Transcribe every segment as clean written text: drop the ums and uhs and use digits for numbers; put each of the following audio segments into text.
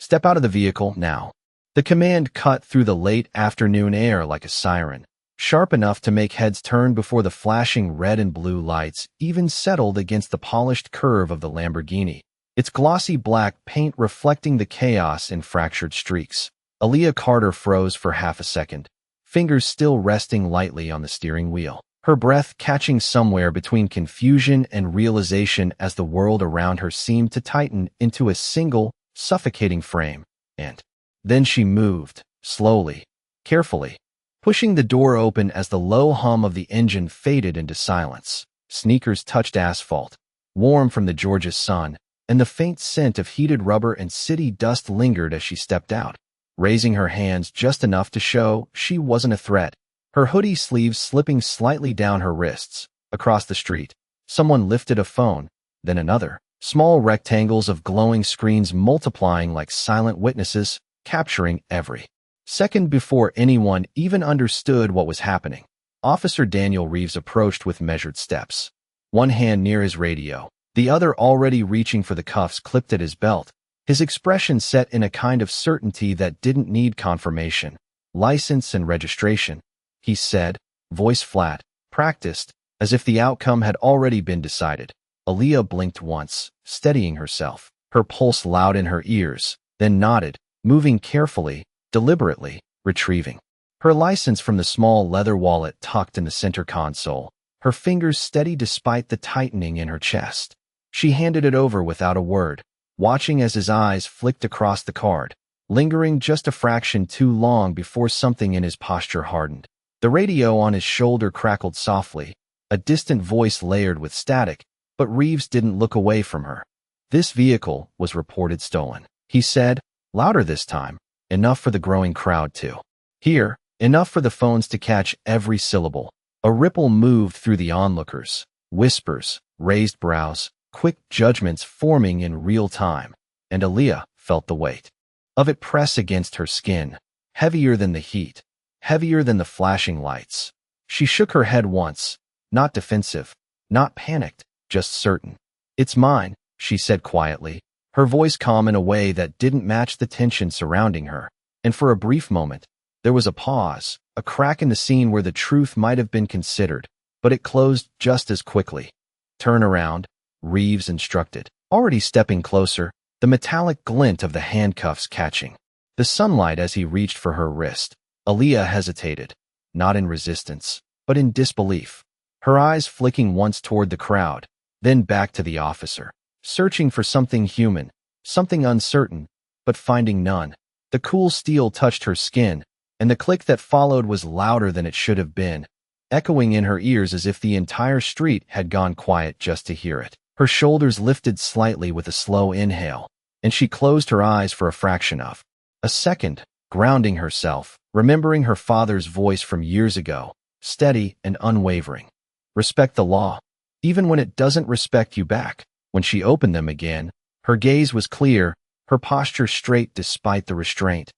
Step out of the vehicle now." The command cut through the late afternoon air like a siren, sharp enough to make heads turn before the flashing red and blue lights even settled against the polished curve of the Lamborghini, its glossy black paint reflecting the chaos in fractured streaks. Aaliyah Carter froze for half a second, fingers still resting lightly on the steering wheel, her breath catching somewhere between confusion and realization as the world around her seemed to tighten into a single, suffocating frame. And then she moved, slowly, carefully, pushing the door open as the low hum of the engine faded into silence. Sneakers touched asphalt, warm from the Georgia sun, and the faint scent of heated rubber and city dust lingered as she stepped out, raising her hands just enough to show she wasn't a threat, her hoodie sleeves slipping slightly down her wrists. Across the street, someone lifted a phone, then another, small rectangles of glowing screens multiplying like silent witnesses, capturing every second before anyone even understood what was happening. Officer Daniel Reeves approached with measured steps, one hand near his radio, the other already reaching for the cuffs clipped at his belt, his expression set in a kind of certainty that didn't need confirmation. "License and registration," he said, voice flat, practiced, as if the outcome had already been decided. Aaliyah blinked once, steadying herself, her pulse loud in her ears, then nodded, moving carefully, deliberately, retrieving her license from the small leather wallet tucked in the center console, her fingers steady despite the tightening in her chest. She handed it over without a word, watching as his eyes flicked across the card, lingering just a fraction too long before something in his posture hardened. The radio on his shoulder crackled softly, a distant voice layered with static, but Reeves didn't look away from her. "This vehicle was reported stolen," he said, louder this time, enough for the growing crowd to hear, enough for the phones to catch every syllable. A ripple moved through the onlookers, whispers, raised brows, quick judgments forming in real time, and Aaliyah felt the weight of it press against her skin, heavier than the heat, heavier than the flashing lights. She shook her head once, not defensive, not panicked, just certain. "It's mine," she said quietly, her voice calm in a way that didn't match the tension surrounding her. And for a brief moment, there was a pause, a crack in the scene where the truth might have been considered, but it closed just as quickly. "Turn around," Reeves instructed, already stepping closer, the metallic glint of the handcuffs catching the sunlight as he reached for her wrist. Aaliyah hesitated, not in resistance, but in disbelief, her eyes flicking once toward the crowd, then back to the officer, searching for something human, something uncertain, but finding none. The cool steel touched her skin, and the click that followed was louder than it should have been, echoing in her ears as if the entire street had gone quiet just to hear it. Her shoulders lifted slightly with a slow inhale, and she closed her eyes for a fraction of a second, grounding herself, remembering her father's voice from years ago, steady and unwavering. "Respect the law, even when it doesn't respect you back." When she opened them again, her gaze was clear, her posture straight despite the restraint.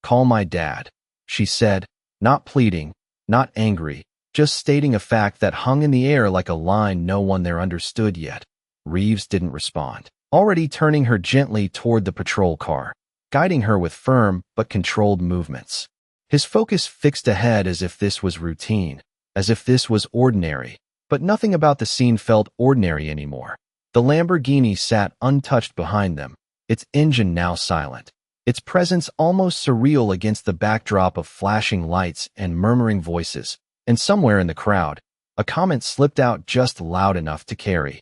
"Call my dad," she said, not pleading, not angry, just stating a fact that hung in the air like a line no one there understood yet. Reeves didn't respond, already turning her gently toward the patrol car, guiding her with firm but controlled movements. His focus fixed ahead as if this was routine, as if this was ordinary, but nothing about the scene felt ordinary anymore. The Lamborghini sat untouched behind them, its engine now silent, its presence almost surreal against the backdrop of flashing lights and murmuring voices. And somewhere in the crowd, a comment slipped out just loud enough to carry,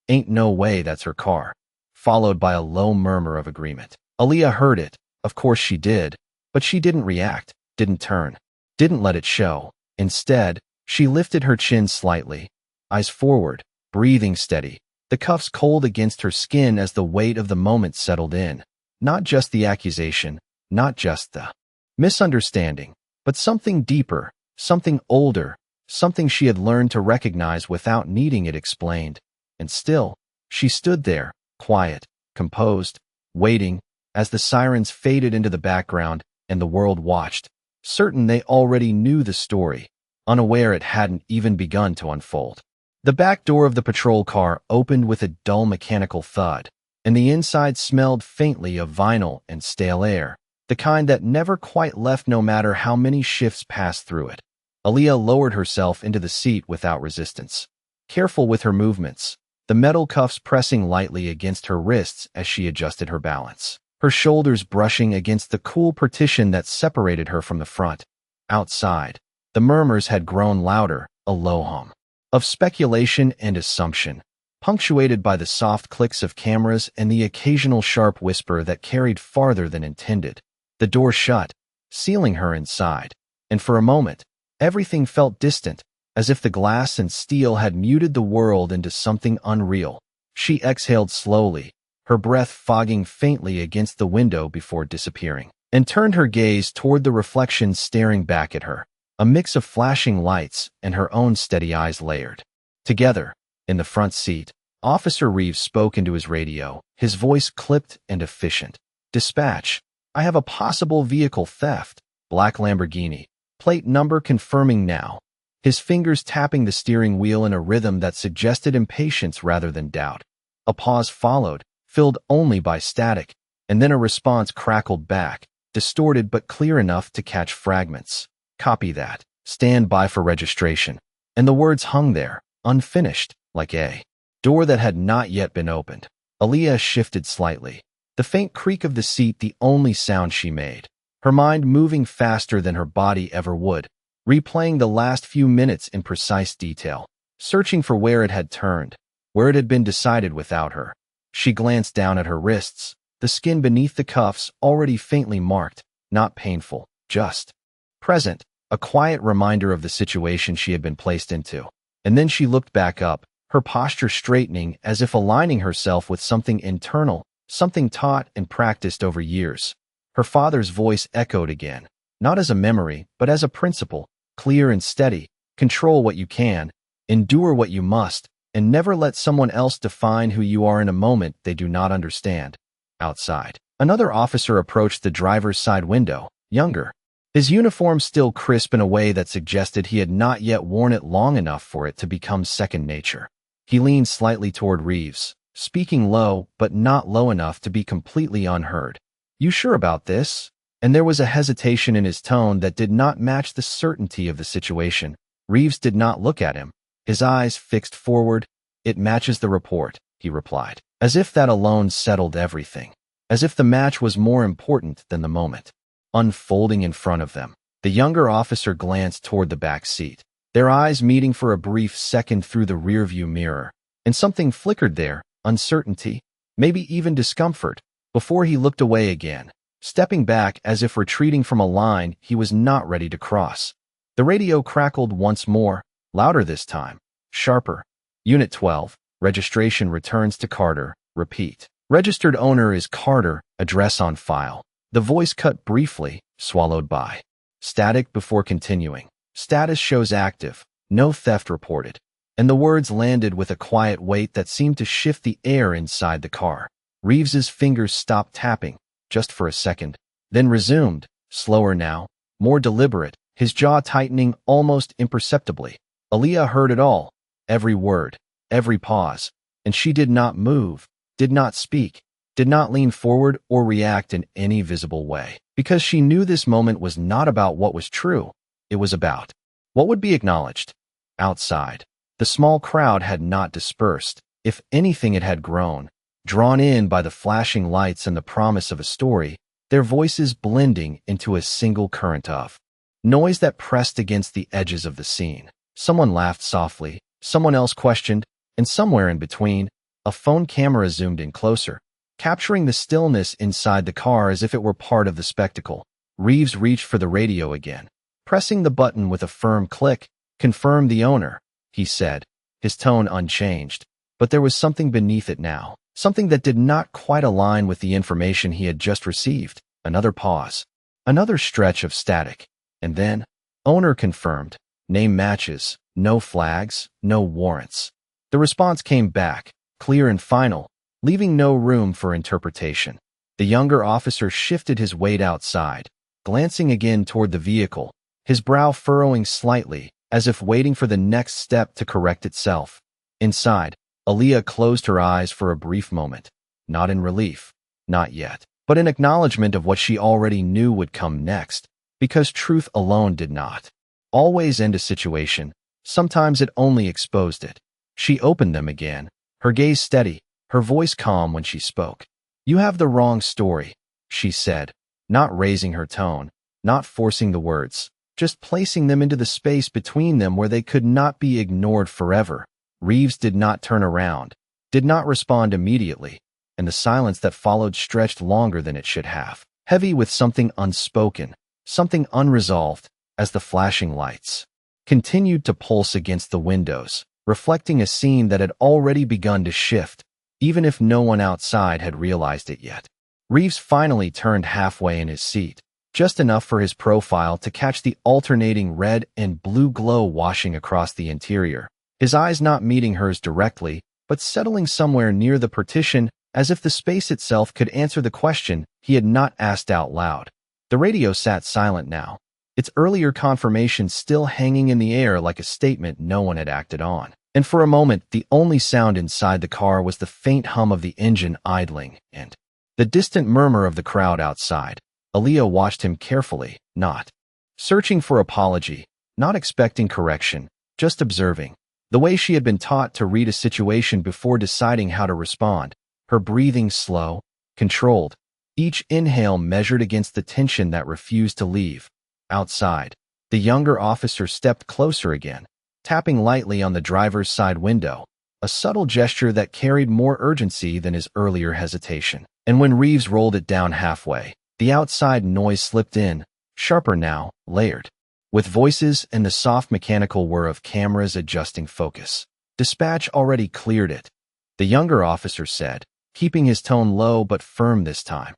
"Ain't no way that's her car," followed by a low murmur of agreement. Aaliyah heard it, of course she did, but she didn't react, didn't turn, didn't let it show. Instead, she lifted her chin slightly, eyes forward, breathing steady, the cuffs cold against her skin as the weight of the moment settled in. Not just the accusation, not just the misunderstanding, but something deeper, something older, something she had learned to recognize without needing it explained. And still, she stood there, quiet, composed, waiting, as the sirens faded into the background and the world watched, certain they already knew the story, unaware it hadn't even begun to unfold. The back door of the patrol car opened with a dull mechanical thud, and the inside smelled faintly of vinyl and stale air, the kind that never quite left no matter how many shifts passed through it. Aaliyah lowered herself into the seat without resistance. Careful with her movements, the metal cuffs pressing lightly against her wrists as she adjusted her balance, her shoulders brushing against the cool partition that separated her from the front. Outside, the murmurs had grown louder, a low hum of speculation and assumption, punctuated by the soft clicks of cameras and the occasional sharp whisper that carried farther than intended. The door shut, sealing her inside, and for a moment, everything felt distant, as if the glass and steel had muted the world into something unreal. She exhaled slowly, her breath fogging faintly against the window before disappearing, and turned her gaze toward the reflection staring back at her, a mix of flashing lights and her own steady eyes layered. Together, in the front seat, Officer Reeves spoke into his radio, his voice clipped and efficient. "Dispatch, I have a possible vehicle theft. Black Lamborghini. Plate number confirming now." His fingers tapping the steering wheel in a rhythm that suggested impatience rather than doubt. A pause followed, filled only by static, and then a response crackled back, distorted but clear enough to catch fragments. "Copy that. Stand by for registration." And the words hung there, unfinished, like a door that had not yet been opened. Aaliyah shifted slightly, the faint creak of the seat the only sound she made, her mind moving faster than her body ever would, replaying the last few minutes in precise detail, searching for where it had turned, where it had been decided without her. She glanced down at her wrists, the skin beneath the cuffs already faintly marked, not painful, just present, a quiet reminder of the situation she had been placed into. And then she looked back up, her posture straightening as if aligning herself with something internal, something taught and practiced over years. Her father's voice echoed again, not as a memory, but as a principle, clear and steady. Control what you can, endure what you must, and never let someone else define who you are in a moment they do not understand. Outside, another officer approached the driver's side window, younger, his uniform still crisp in a way that suggested he had not yet worn it long enough for it to become second nature. He leaned slightly toward Reeves, speaking low but not low enough to be completely unheard. "You sure about this?" And there was a hesitation in his tone that did not match the certainty of the situation. Reeves did not look at him, his eyes fixed forward. "It matches the report," he replied, as if that alone settled everything, as if the match was more important than the moment. Unfolding in front of them, the younger officer glanced toward the back seat, their eyes meeting for a brief second through the rearview mirror, and something flickered there, uncertainty, maybe even discomfort, before he looked away again, stepping back as if retreating from a line he was not ready to cross. The radio crackled once more, louder this time, sharper. "Unit 12, registration returns to Carter, repeat. Registered owner is Carter, address on file." The voice cut briefly, swallowed by static before continuing. "Status shows active, no theft reported." And the words landed with a quiet weight that seemed to shift the air inside the car. Reeves's fingers stopped tapping, just for a second, then resumed, slower now, more deliberate, his jaw tightening almost imperceptibly. Aaliyah heard it all, every word, every pause, and she did not move, did not speak, did not lean forward or react in any visible way, because she knew this moment was not about what was true, it was about what would be acknowledged. Outside, the small crowd had not dispersed. If anything, it had grown, drawn in by the flashing lights and the promise of a story, their voices blending into a single current of noise that pressed against the edges of the scene. Someone laughed softly, someone else questioned, and somewhere in between, a phone camera zoomed in closer, capturing the stillness inside the car as if it were part of the spectacle. Reeves reached for the radio again, pressing the button with a firm click. "Confirm the owner," he said, his tone unchanged, but there was something beneath it now, something that did not quite align with the information he had just received. Another pause, another stretch of static, and then, "Owner confirmed, name matches, no flags, no warrants." The response came back, clear and final, leaving no room for interpretation. The younger officer shifted his weight outside, glancing again toward the vehicle, his brow furrowing slightly, as if waiting for the next step to correct itself. Inside, Aaliyah closed her eyes for a brief moment, not in relief, not yet, but in acknowledgement of what she already knew would come next, because truth alone did not always end a situation. Sometimes it only exposed it. She opened them again, her gaze steady, her voice calm when she spoke. "You have the wrong story," she said, not raising her tone, not forcing the words, just placing them into the space between them where they could not be ignored forever. Reeves did not turn around, did not respond immediately, and the silence that followed stretched longer than it should have, heavy with something unspoken, something unresolved, as the flashing lights continued to pulse against the windows, reflecting a scene that had already begun to shift, even if no one outside had realized it yet. Reeves finally turned halfway in his seat, just enough for his profile to catch the alternating red and blue glow washing across the interior, his eyes not meeting hers directly, but settling somewhere near the partition, as if the space itself could answer the question he had not asked out loud. The radio sat silent now, its earlier confirmation still hanging in the air like a statement no one had acted on. And for a moment, the only sound inside the car was the faint hum of the engine idling and the distant murmur of the crowd outside. Aaliyah watched him carefully, not searching for apology, not expecting correction, just observing. The way she had been taught to read a situation before deciding how to respond, her breathing slow, controlled, each inhale measured against the tension that refused to leave. Outside, the younger officer stepped closer again, tapping lightly on the driver's side window, a subtle gesture that carried more urgency than his earlier hesitation. And when Reeves rolled it down halfway, the outside noise slipped in, sharper now, layered, with voices and the soft mechanical whir of cameras adjusting focus. "Dispatch already cleared it," the younger officer said, keeping his tone low but firm this time.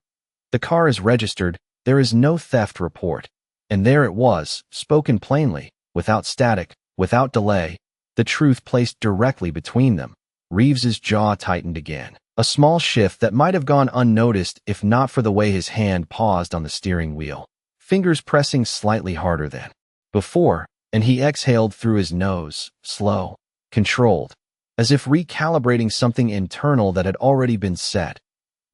"The car is registered, there is no theft report." And there it was, spoken plainly, without static, without delay, the truth placed directly between them. Reeves's jaw tightened again, a small shift that might have gone unnoticed if not for the way his hand paused on the steering wheel, fingers pressing slightly harder than before, and he exhaled through his nose, slow, controlled, as if recalibrating something internal that had already been set.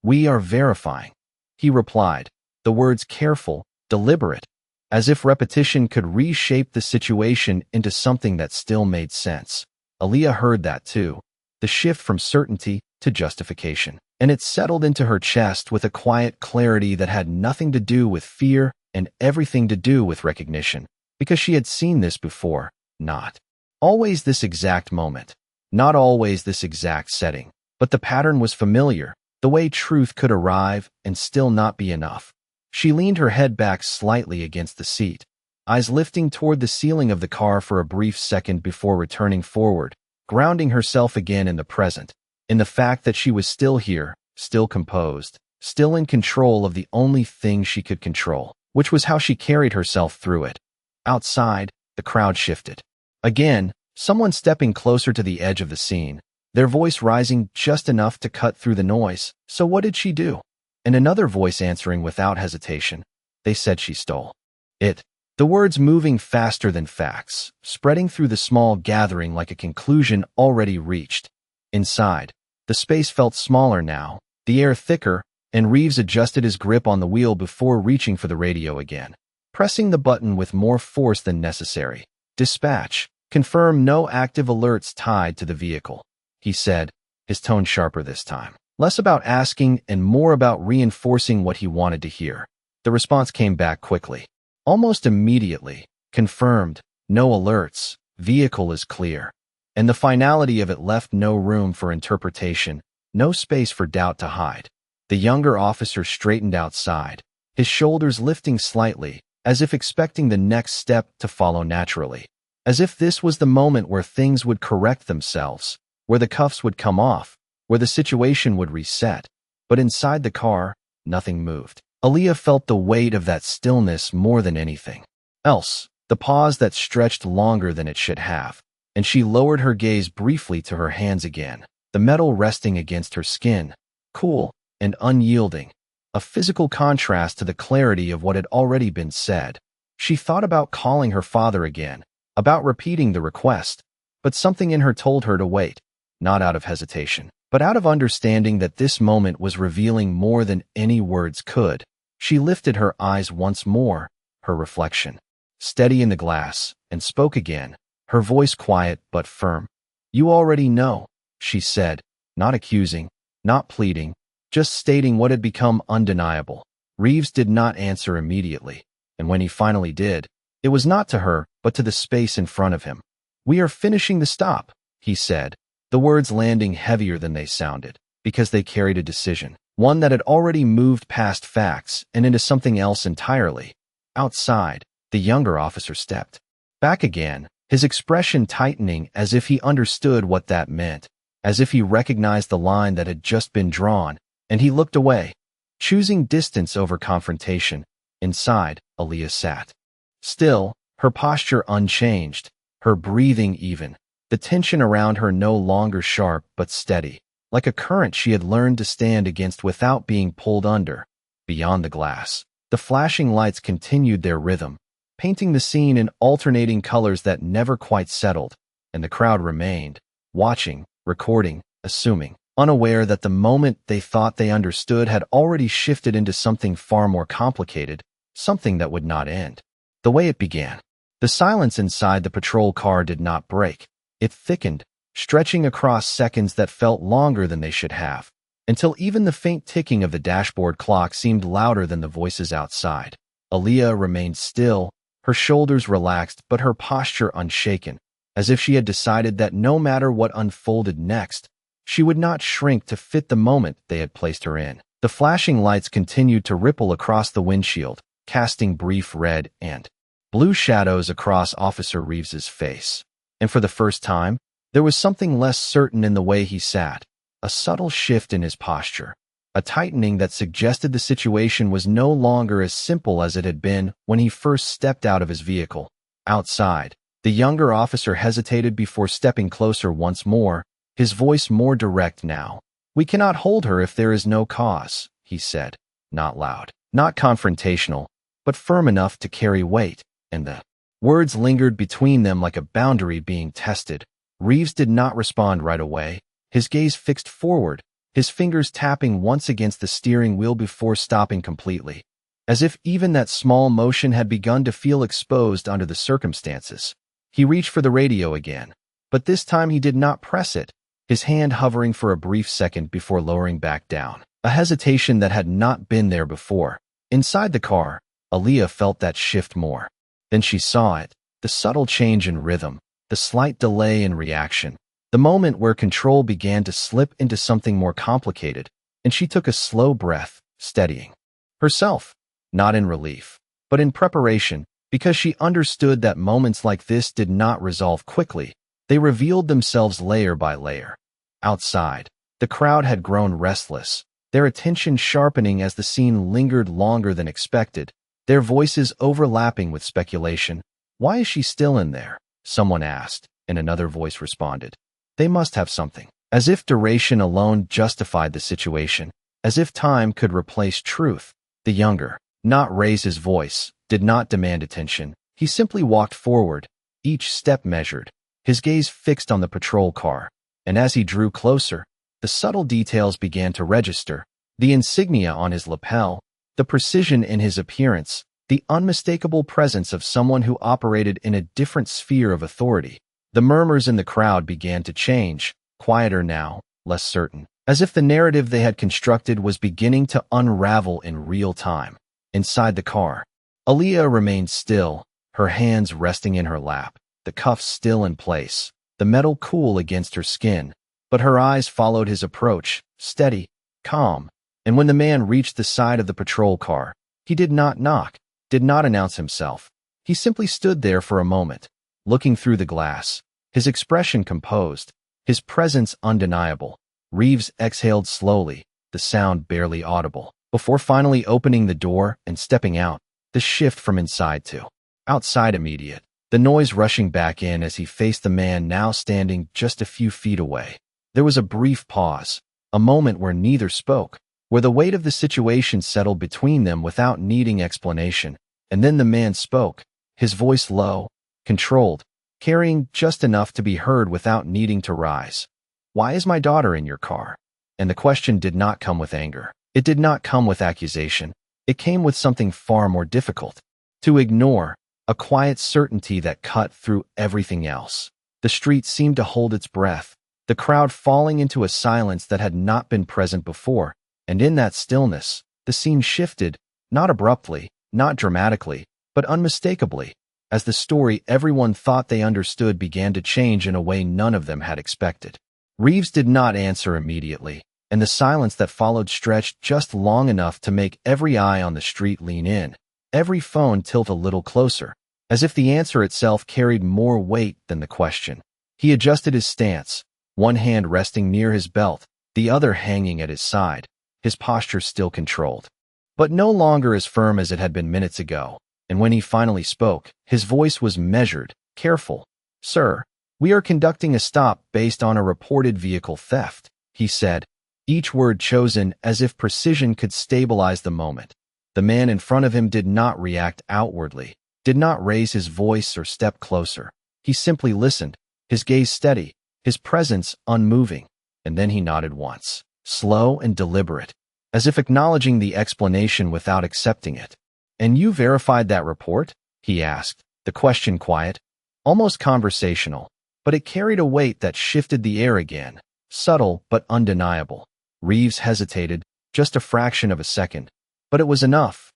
"We are verifying," he replied, the words careful, deliberate, as if repetition could reshape the situation into something that still made sense. Aaliyah heard that too, the shift from certainty to justification, and it settled into her chest with a quiet clarity that had nothing to do with fear and everything to do with recognition, because she had seen this before, not always this exact moment, not always this exact setting, but the pattern was familiar, the way truth could arrive and still not be enough. She leaned her head back slightly against the seat, eyes lifting toward the ceiling of the car for a brief second before returning forward, grounding herself again in the present, in the fact that she was still here, still composed, still in control of the only thing she could control, which was how she carried herself through it. Outside, the crowd shifted. Again, someone stepping closer to the edge of the scene, their voice rising just enough to cut through the noise. "So what did she do?" And another voice answering without hesitation. "They said she stole it." The words moving faster than facts, spreading through the small gathering like a conclusion already reached. Inside, the space felt smaller now, the air thicker, and Reeves adjusted his grip on the wheel before reaching for the radio again, pressing the button with more force than necessary. "Dispatch, confirm no active alerts tied to the vehicle," he said, his tone sharper this time. Less about asking and more about reinforcing what he wanted to hear. The response came back quickly, almost immediately. "Confirmed, no alerts, vehicle is clear." And the finality of it left no room for interpretation, no space for doubt to hide. The younger officer straightened outside, his shoulders lifting slightly, as if expecting the next step to follow naturally. As if this was the moment where things would correct themselves, where the cuffs would come off, where the situation would reset. But inside the car, nothing moved. Aaliyah felt the weight of that stillness more than anything else, the pause that stretched longer than it should have, and she lowered her gaze briefly to her hands again, the metal resting against her skin, cool and unyielding, a physical contrast to the clarity of what had already been said. She thought about calling her father again, about repeating the request, but something in her told her to wait, not out of hesitation, But out of understanding that this moment was revealing more than any words could, she lifted her eyes once more, her reflection steady in the glass, and spoke again, her voice quiet but firm. "You already know," she said, not accusing, not pleading, just stating what had become undeniable. Reeves did not answer immediately, and when he finally did, it was not to her, but to the space in front of him. "We are finishing the stop," he said, the words landing heavier than they sounded, because they carried a decision, one that had already moved past facts and into something else entirely. Outside, the younger officer stepped back again, his expression tightening as if he understood what that meant, as if he recognized the line that had just been drawn, and he looked away, choosing distance over confrontation. Inside, Aaliyah sat still, her posture unchanged, her breathing even, the tension around her no longer sharp but steady, like a current she had learned to stand against without being pulled under. Beyond the glass, the flashing lights continued their rhythm, painting the scene in alternating colors that never quite settled, and the crowd remained, watching, recording, assuming, unaware that the moment they thought they understood had already shifted into something far more complicated, something that would not end. The way it began. The silence inside the patrol car did not break. It thickened, stretching across seconds that felt longer than they should have, until even the faint ticking of the dashboard clock seemed louder than the voices outside. Aaliyah remained still, her shoulders relaxed but her posture unshaken, as if she had decided that no matter what unfolded next, she would not shrink to fit the moment they had placed her in. The flashing lights continued to ripple across the windshield, casting brief red and blue shadows across Officer Reeves's face. And for the first time, there was something less certain in the way he sat, a subtle shift in his posture, a tightening that suggested the situation was no longer as simple as it had been when he first stepped out of his vehicle. Outside, the younger officer hesitated before stepping closer once more, his voice more direct now. "We cannot hold her if there is no cause," he said, not loud, not confrontational, but firm enough to carry weight, and the words lingered between them like a boundary being tested. Reeves did not respond right away, his gaze fixed forward, his fingers tapping once against the steering wheel before stopping completely, as if even that small motion had begun to feel exposed under the circumstances. He reached for the radio again, but this time he did not press it, his hand hovering for a brief second before lowering back down, a hesitation that had not been there before. Inside the car, Aaliyah felt that shift more. Then she saw it, the subtle change in rhythm, the slight delay in reaction, the moment where control began to slip into something more complicated, and she took a slow breath, steadying herself, not in relief, but in preparation, because she understood that moments like this did not resolve quickly. They revealed themselves layer by layer. Outside, the crowd had grown restless, their attention sharpening as the scene lingered longer than expected, their voices overlapping with speculation. "Why is she still in there?" someone asked, and another voice responded. "They must have something." As if duration alone justified the situation, as if time could replace truth. The younger, not raise his voice, did not demand attention. He simply walked forward, each step measured, his gaze fixed on the patrol car. And as he drew closer, the subtle details began to register, the insignia on his lapel, the precision in his appearance, the unmistakable presence of someone who operated in a different sphere of authority. The murmurs in the crowd began to change, quieter now, less certain, as if the narrative they had constructed was beginning to unravel in real time. Inside the car, Aaliyah remained still, her hands resting in her lap, the cuffs still in place, the metal cool against her skin, but her eyes followed his approach, steady, calm, and when the man reached the side of the patrol car, he did not knock, did not announce himself. He simply stood there for a moment, looking through the glass, his expression composed, his presence undeniable. Reeves exhaled slowly, the sound barely audible, before finally opening the door and stepping out, the shift from inside to outside immediate, the noise rushing back in as he faced the man now standing just a few feet away. There was a brief pause, a moment where neither spoke, where the weight of the situation settled between them without needing explanation, and then the man spoke, his voice low, controlled, carrying just enough to be heard without needing to rise. "Why is my daughter in your car?" And the question did not come with anger. It did not come with accusation. It came with something far more difficult to ignore, a quiet certainty that cut through everything else. The street seemed to hold its breath, the crowd falling into a silence that had not been present before, and in that stillness, the scene shifted, not abruptly, not dramatically, but unmistakably, as the story everyone thought they understood began to change in a way none of them had expected. Reeves did not answer immediately, and the silence that followed stretched just long enough to make every eye on the street lean in, every phone tilt a little closer, as if the answer itself carried more weight than the question. He adjusted his stance, one hand resting near his belt, the other hanging at his side, his posture still controlled, but no longer as firm as it had been minutes ago. And when he finally spoke, his voice was measured, careful. "Sir, we are conducting a stop based on a reported vehicle theft," he said, each word chosen as if precision could stabilize the moment. The man in front of him did not react outwardly, did not raise his voice or step closer. He simply listened, his gaze steady, his presence unmoving, and then he nodded once, slow and deliberate, as if acknowledging the explanation without accepting it. "And you verified that report?" he asked, the question quiet, almost conversational, but it carried a weight that shifted the air again, subtle but undeniable. Reeves hesitated, just a fraction of a second, but it was enough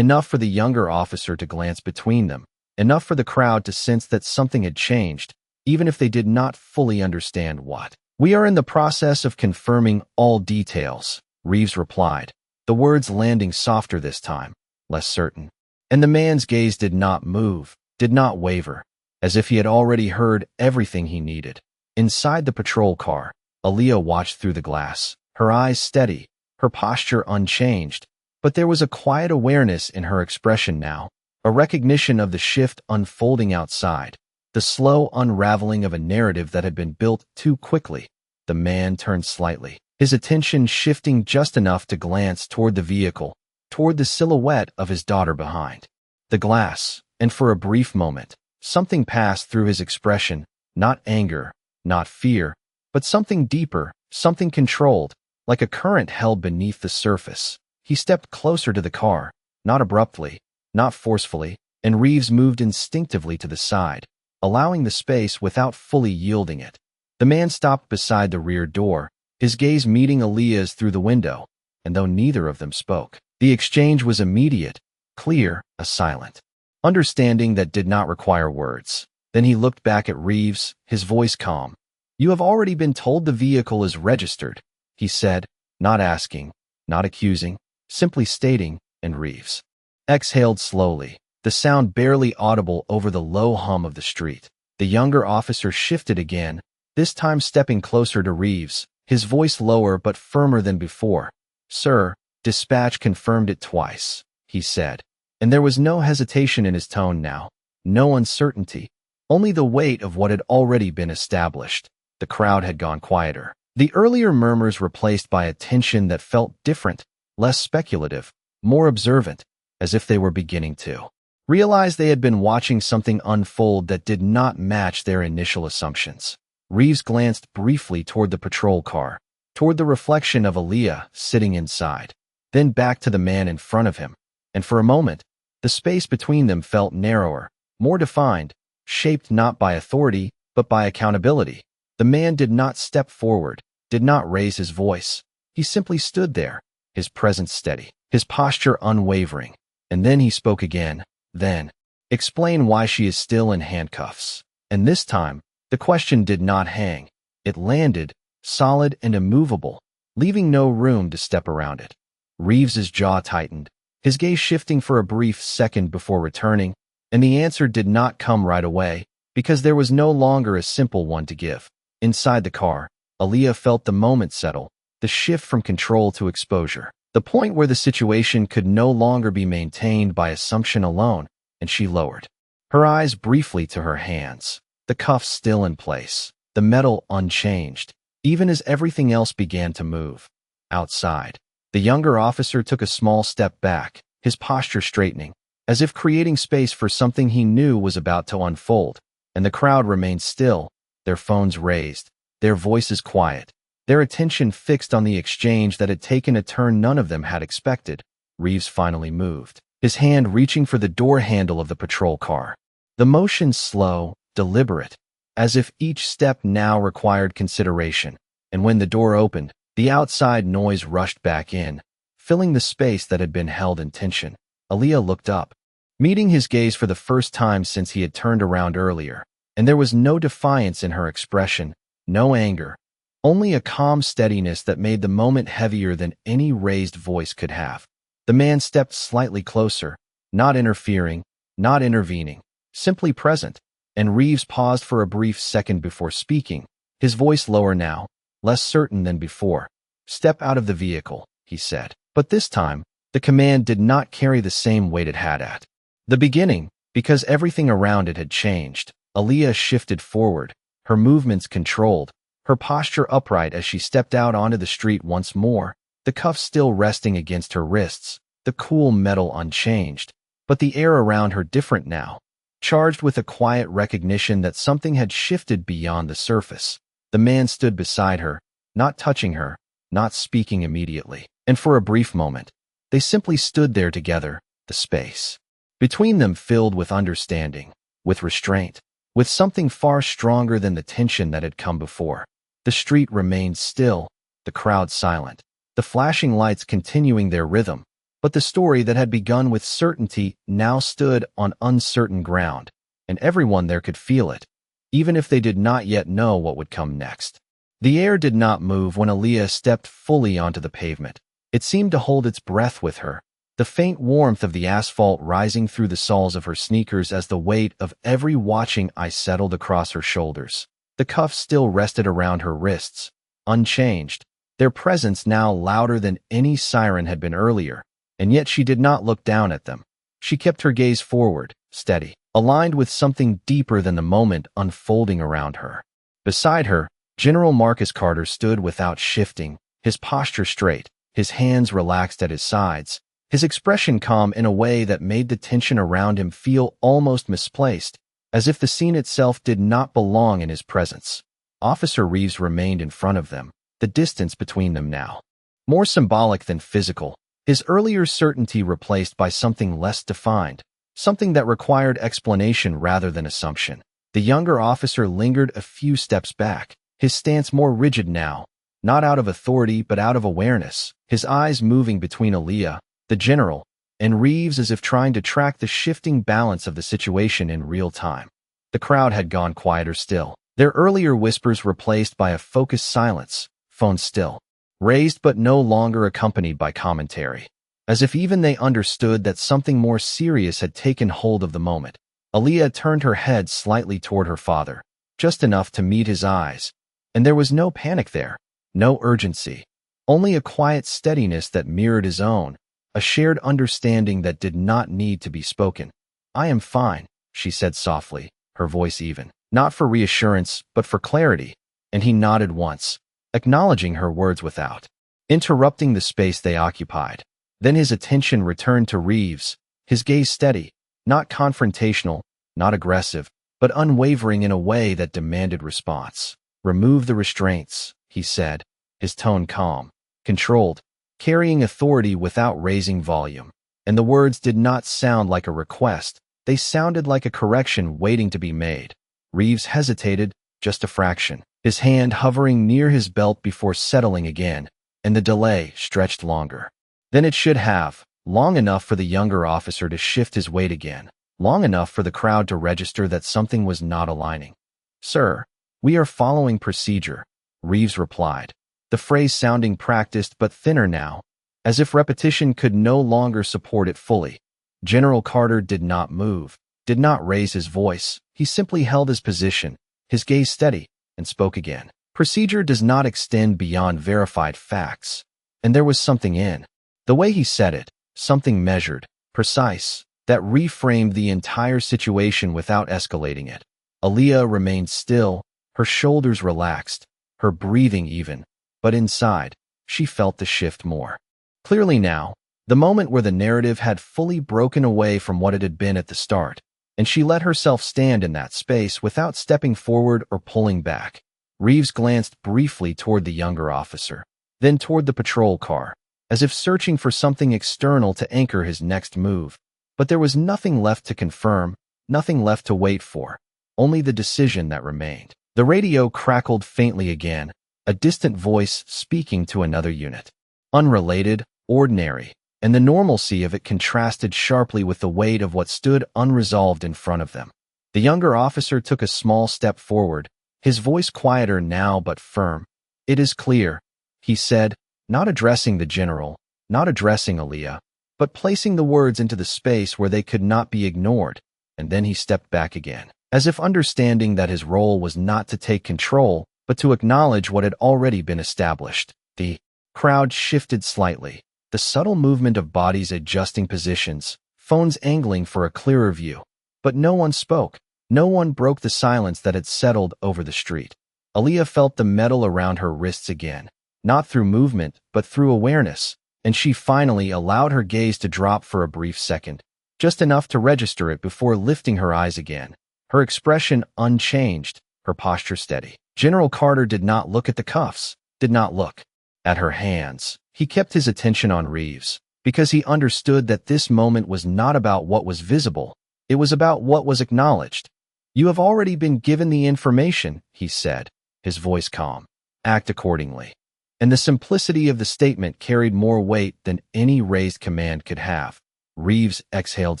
for the younger officer to glance between them, enough for the crowd to sense that something had changed, even if they did not fully understand what. "We are in the process of confirming all details," Reeves replied, the words landing softer this time, less certain. And the man's gaze did not move, did not waver, as if he had already heard everything he needed. Inside the patrol car, Aaliyah watched through the glass, her eyes steady, her posture unchanged, but there was a quiet awareness in her expression now, a recognition of the shift unfolding outside, the slow unraveling of a narrative that had been built too quickly. The man turned slightly, his attention shifting just enough to glance toward the vehicle, toward the silhouette of his daughter behind the glass, and for a brief moment, something passed through his expression, not anger, not fear, but something deeper, something controlled, like a current held beneath the surface. He stepped closer to the car, not abruptly, not forcefully, and Reeves moved instinctively to the side, allowing the space without fully yielding it. The man stopped beside the rear door, his gaze meeting Aaliyah's through the window, and though neither of them spoke, the exchange was immediate, clear, a silent understanding that did not require words. Then he looked back at Reeves, his voice calm. "You have already been told the vehicle is registered," he said, not asking, not accusing, simply stating, and Reeves exhaled slowly, the sound barely audible over the low hum of the street. The younger officer shifted again, this time stepping closer to Reeves, his voice lower but firmer than before. "Sir, dispatch confirmed it twice," he said, and there was no hesitation in his tone now, no uncertainty, only the weight of what had already been established. The crowd had gone quieter, the earlier murmurs replaced by a tension that felt different, less speculative, more observant, as if they were beginning to realize they had been watching something unfold that did not match their initial assumptions. Reeves glanced briefly toward the patrol car, toward the reflection of Aaliyah sitting inside, then back to the man in front of him, and for a moment, the space between them felt narrower, more defined, shaped not by authority, but by accountability. The man did not step forward, did not raise his voice. He simply stood there, his presence steady, his posture unwavering. And then he spoke again. "Then, explain why she is still in handcuffs." And this time, the question did not hang. It landed, solid and immovable, leaving no room to step around it. Reeves's jaw tightened, his gaze shifting for a brief second before returning, and the answer did not come right away, because there was no longer a simple one to give. Inside the car, Aaliyah felt the moment settle, the shift from control to exposure, the point where the situation could no longer be maintained by assumption alone, and she lowered her eyes briefly to her hands, the cuffs still in place, the metal unchanged, even as everything else began to move. Outside, the younger officer took a small step back, his posture straightening, as if creating space for something he knew was about to unfold, and the crowd remained still, their phones raised, their voices quiet, their attention fixed on the exchange that had taken a turn none of them had expected. Reeves finally moved, his hand reaching for the door handle of the patrol car. The motion slow, deliberate, as if each step now required consideration, and when the door opened, the outside noise rushed back in, filling the space that had been held in tension. Aaliyah looked up, meeting his gaze for the first time since he had turned around earlier, and there was no defiance in her expression, no anger, only a calm steadiness that made the moment heavier than any raised voice could have. The man stepped slightly closer, not interfering, not intervening, simply present, and Reeves paused for a brief second before speaking, his voice lower now, less certain than before. "Step out of the vehicle," he said. But this time, the command did not carry the same weight it had at the beginning, because everything around it had changed. Aaliyah shifted forward, her movements controlled, her posture upright as she stepped out onto the street once more, the cuffs still resting against her wrists, the cool metal unchanged, but the air around her different now, charged with a quiet recognition that something had shifted beyond the surface. The man stood beside her, not touching her, not speaking immediately, and for a brief moment, they simply stood there together, the space between them filled with understanding, with restraint, with something far stronger than the tension that had come before. The street remained still, the crowd silent, the flashing lights continuing their rhythm, but the story that had begun with certainty now stood on uncertain ground, and everyone there could feel it, even if they did not yet know what would come next. The air did not move when Aaliyah stepped fully onto the pavement. It seemed to hold its breath with her, the faint warmth of the asphalt rising through the soles of her sneakers as the weight of every watching eye settled across her shoulders. The cuffs still rested around her wrists, unchanged, their presence now louder than any siren had been earlier, and yet she did not look down at them. She kept her gaze forward, steady, aligned with something deeper than the moment unfolding around her. Beside her, General Marcus Carter stood without shifting, his posture straight, his hands relaxed at his sides, his expression calm in a way that made the tension around him feel almost misplaced, as if the scene itself did not belong in his presence. Officer Reeves remained in front of them, the distance between them now more symbolic than physical, his earlier certainty replaced by something less defined, something that required explanation rather than assumption. The younger officer lingered a few steps back, his stance more rigid now, not out of authority but out of awareness, his eyes moving between Aaliyah, the general, and Reeves as if trying to track the shifting balance of the situation in real time. The crowd had gone quieter still, their earlier whispers replaced by a focused silence, phone still, raised but no longer accompanied by commentary, as if even they understood that something more serious had taken hold of the moment. Aaliyah turned her head slightly toward her father, just enough to meet his eyes, and there was no panic there, no urgency, only a quiet steadiness that mirrored his own, a shared understanding that did not need to be spoken. "I am fine," she said softly, her voice even, not for reassurance but for clarity, and he nodded once, acknowledging her words without interrupting the space they occupied. Then his attention returned to Reeves, his gaze steady, not confrontational, not aggressive, but unwavering in a way that demanded response. "Remove the restraints," he said, his tone calm, controlled, carrying authority without raising volume. And the words did not sound like a request, they sounded like a correction waiting to be made. Reeves hesitated, just a fraction, his hand hovering near his belt before settling again, and the delay stretched longer than it should have, long enough for the younger officer to shift his weight again, long enough for the crowd to register that something was not aligning. "Sir, we are following procedure," Reeves replied, the phrase sounding practiced but thinner now, as if repetition could no longer support it fully. General Carter did not move, did not raise his voice, he simply held his position, his gaze steady, and spoke again. "Procedure does not extend beyond verified facts." And there was something in the way he said it, something measured, precise, that reframed the entire situation without escalating it. Aaliyah remained still, her shoulders relaxed, her breathing even, but inside, she felt the shift more clearly now, the moment where the narrative had fully broken away from what it had been at the start, and she let herself stand in that space without stepping forward or pulling back. Reeves glanced briefly toward the younger officer, then toward the patrol car, as if searching for something external to anchor his next move. But there was nothing left to confirm, nothing left to wait for, only the decision that remained. The radio crackled faintly again, a distant voice speaking to another unit. Unrelated, ordinary, and the normalcy of it contrasted sharply with the weight of what stood unresolved in front of them. The younger officer took a small step forward, his voice quieter now but firm. "It is clear," he said, not addressing the general, not addressing Aaliyah, but placing the words into the space where they could not be ignored, and then he stepped back again, as if understanding that his role was not to take control, but to acknowledge what had already been established. The crowd shifted slightly, the subtle movement of bodies adjusting positions, phones angling for a clearer view. But no one spoke. No one broke the silence that had settled over the street. Aaliyah felt the metal around her wrists again, not through movement, but through awareness, and she finally allowed her gaze to drop for a brief second, just enough to register it before lifting her eyes again, her expression unchanged, her posture steady. General Carter did not look at the cuffs, did not look at her hands. He kept his attention on Reeves, because he understood that this moment was not about what was visible, it was about what was acknowledged. "You have already been given the information," he said, his voice calm. "Act accordingly." And the simplicity of the statement carried more weight than any raised command could have. Reeves exhaled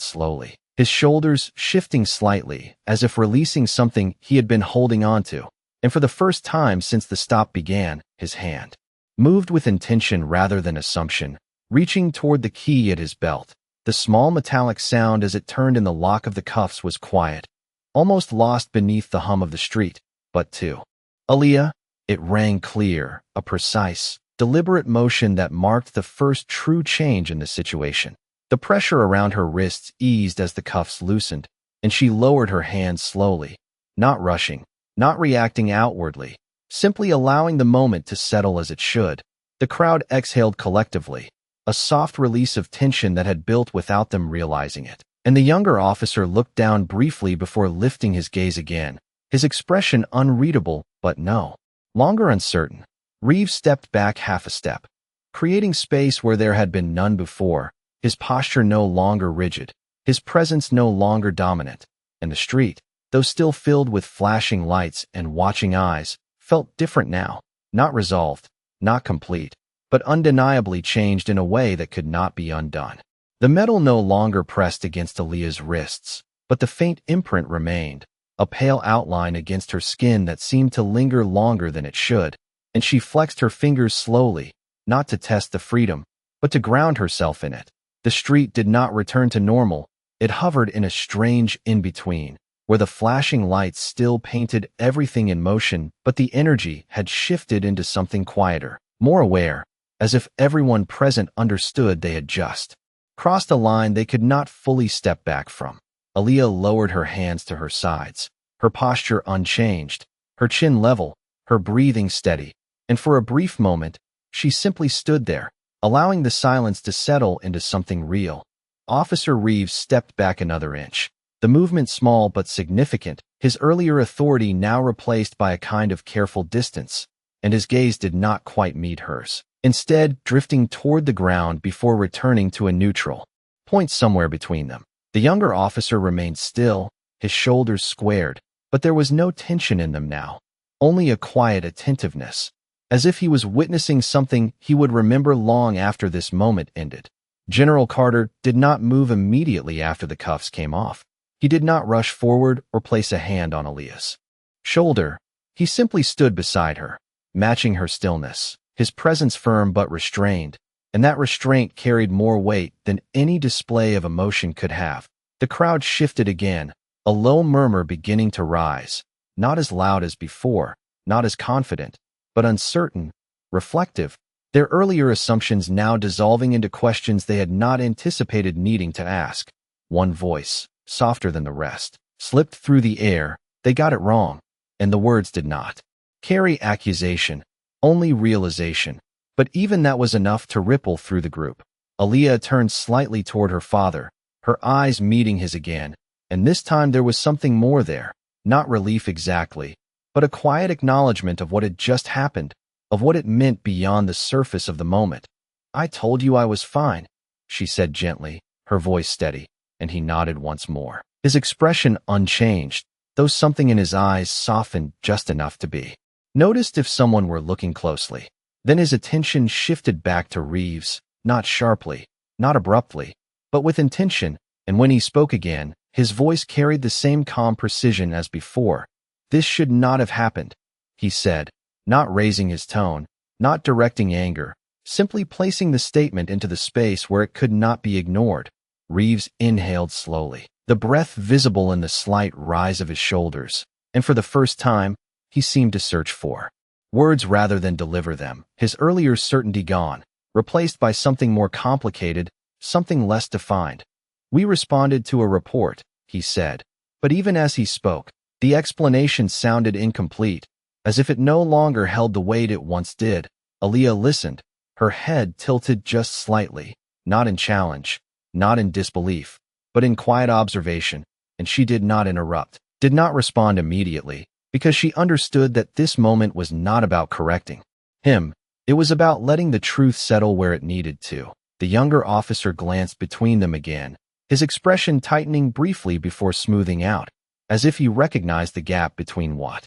slowly, his shoulders shifting slightly, as if releasing something he had been holding onto. And for the first time since the stop began, his hand moved with intention rather than assumption, reaching toward the key at his belt. The small metallic sound as it turned in the lock of the cuffs was quiet, almost lost beneath the hum of the street. But to Aaliyah, it rang clear, a precise, deliberate motion that marked the first true change in the situation. The pressure around her wrists eased as the cuffs loosened, and she lowered her hands slowly, not rushing, not reacting outwardly, simply allowing the moment to settle as it should. The crowd exhaled collectively, a soft release of tension that had built without them realizing it. And the younger officer looked down briefly before lifting his gaze again, his expression unreadable, but no longer uncertain. Reeves stepped back half a step, creating space where there had been none before, his posture no longer rigid, his presence no longer dominant, and the street, though still filled with flashing lights and watching eyes, felt different now, not resolved, not complete, but undeniably changed in a way that could not be undone. The metal no longer pressed against Aaliyah's wrists, but the faint imprint remained, a pale outline against her skin that seemed to linger longer than it should, and she flexed her fingers slowly, not to test the freedom, but to ground herself in it. The street did not return to normal, it hovered in a strange in-between, where the flashing lights still painted everything in motion, but the energy had shifted into something quieter, more aware, as if everyone present understood they had just crossed a line they could not fully step back from. Aaliyah lowered her hands to her sides, her posture unchanged, her chin level, her breathing steady, and for a brief moment, she simply stood there, allowing the silence to settle into something real. Officer Reeves stepped back another inch, the movement small but significant, his earlier authority now replaced by a kind of careful distance, and his gaze did not quite meet hers, instead drifting toward the ground before returning to a neutral point somewhere between them. The younger officer remained still, his shoulders squared, but there was no tension in them now, only a quiet attentiveness, as if he was witnessing something he would remember long after this moment ended. General Carter did not move immediately after the cuffs came off. He did not rush forward or place a hand on Aaliyah's shoulder. He simply stood beside her, matching her stillness, his presence firm but restrained, and that restraint carried more weight than any display of emotion could have. The crowd shifted again, a low murmur beginning to rise, not as loud as before, not as confident, but uncertain, reflective, their earlier assumptions now dissolving into questions they had not anticipated needing to ask. One voice, softer than the rest, slipped through the air. They got it wrong, and the words did not carry accusation, only realization. But even that was enough to ripple through the group. Aaliyah turned slightly toward her father, her eyes meeting his again, and this time there was something more there, not relief exactly, but a quiet acknowledgement of what had just happened, of what it meant beyond the surface of the moment. "I told you I was fine," she said gently, her voice steady, and he nodded once more. His expression unchanged, though something in his eyes softened just enough to be noticed if someone were looking closely. Then his attention shifted back to Reeves, not sharply, not abruptly, but with intention, and when he spoke again, his voice carried the same calm precision as before. "This should not have happened," he said, not raising his tone, not directing anger, simply placing the statement into the space where it could not be ignored. Reeves inhaled slowly, the breath visible in the slight rise of his shoulders, and for the first time, he seemed to search for words rather than deliver them, his earlier certainty gone, replaced by something more complicated, something less defined. "We responded to a report," he said, but even as he spoke, the explanation sounded incomplete, as if it no longer held the weight it once did. Aaliyah listened, her head tilted just slightly, not in challenge, not in disbelief, but in quiet observation, and she did not interrupt, did not respond immediately, because she understood that this moment was not about correcting him. It was about letting the truth settle where it needed to. The younger officer glanced between them again, his expression tightening briefly before smoothing out, as if he recognized the gap between what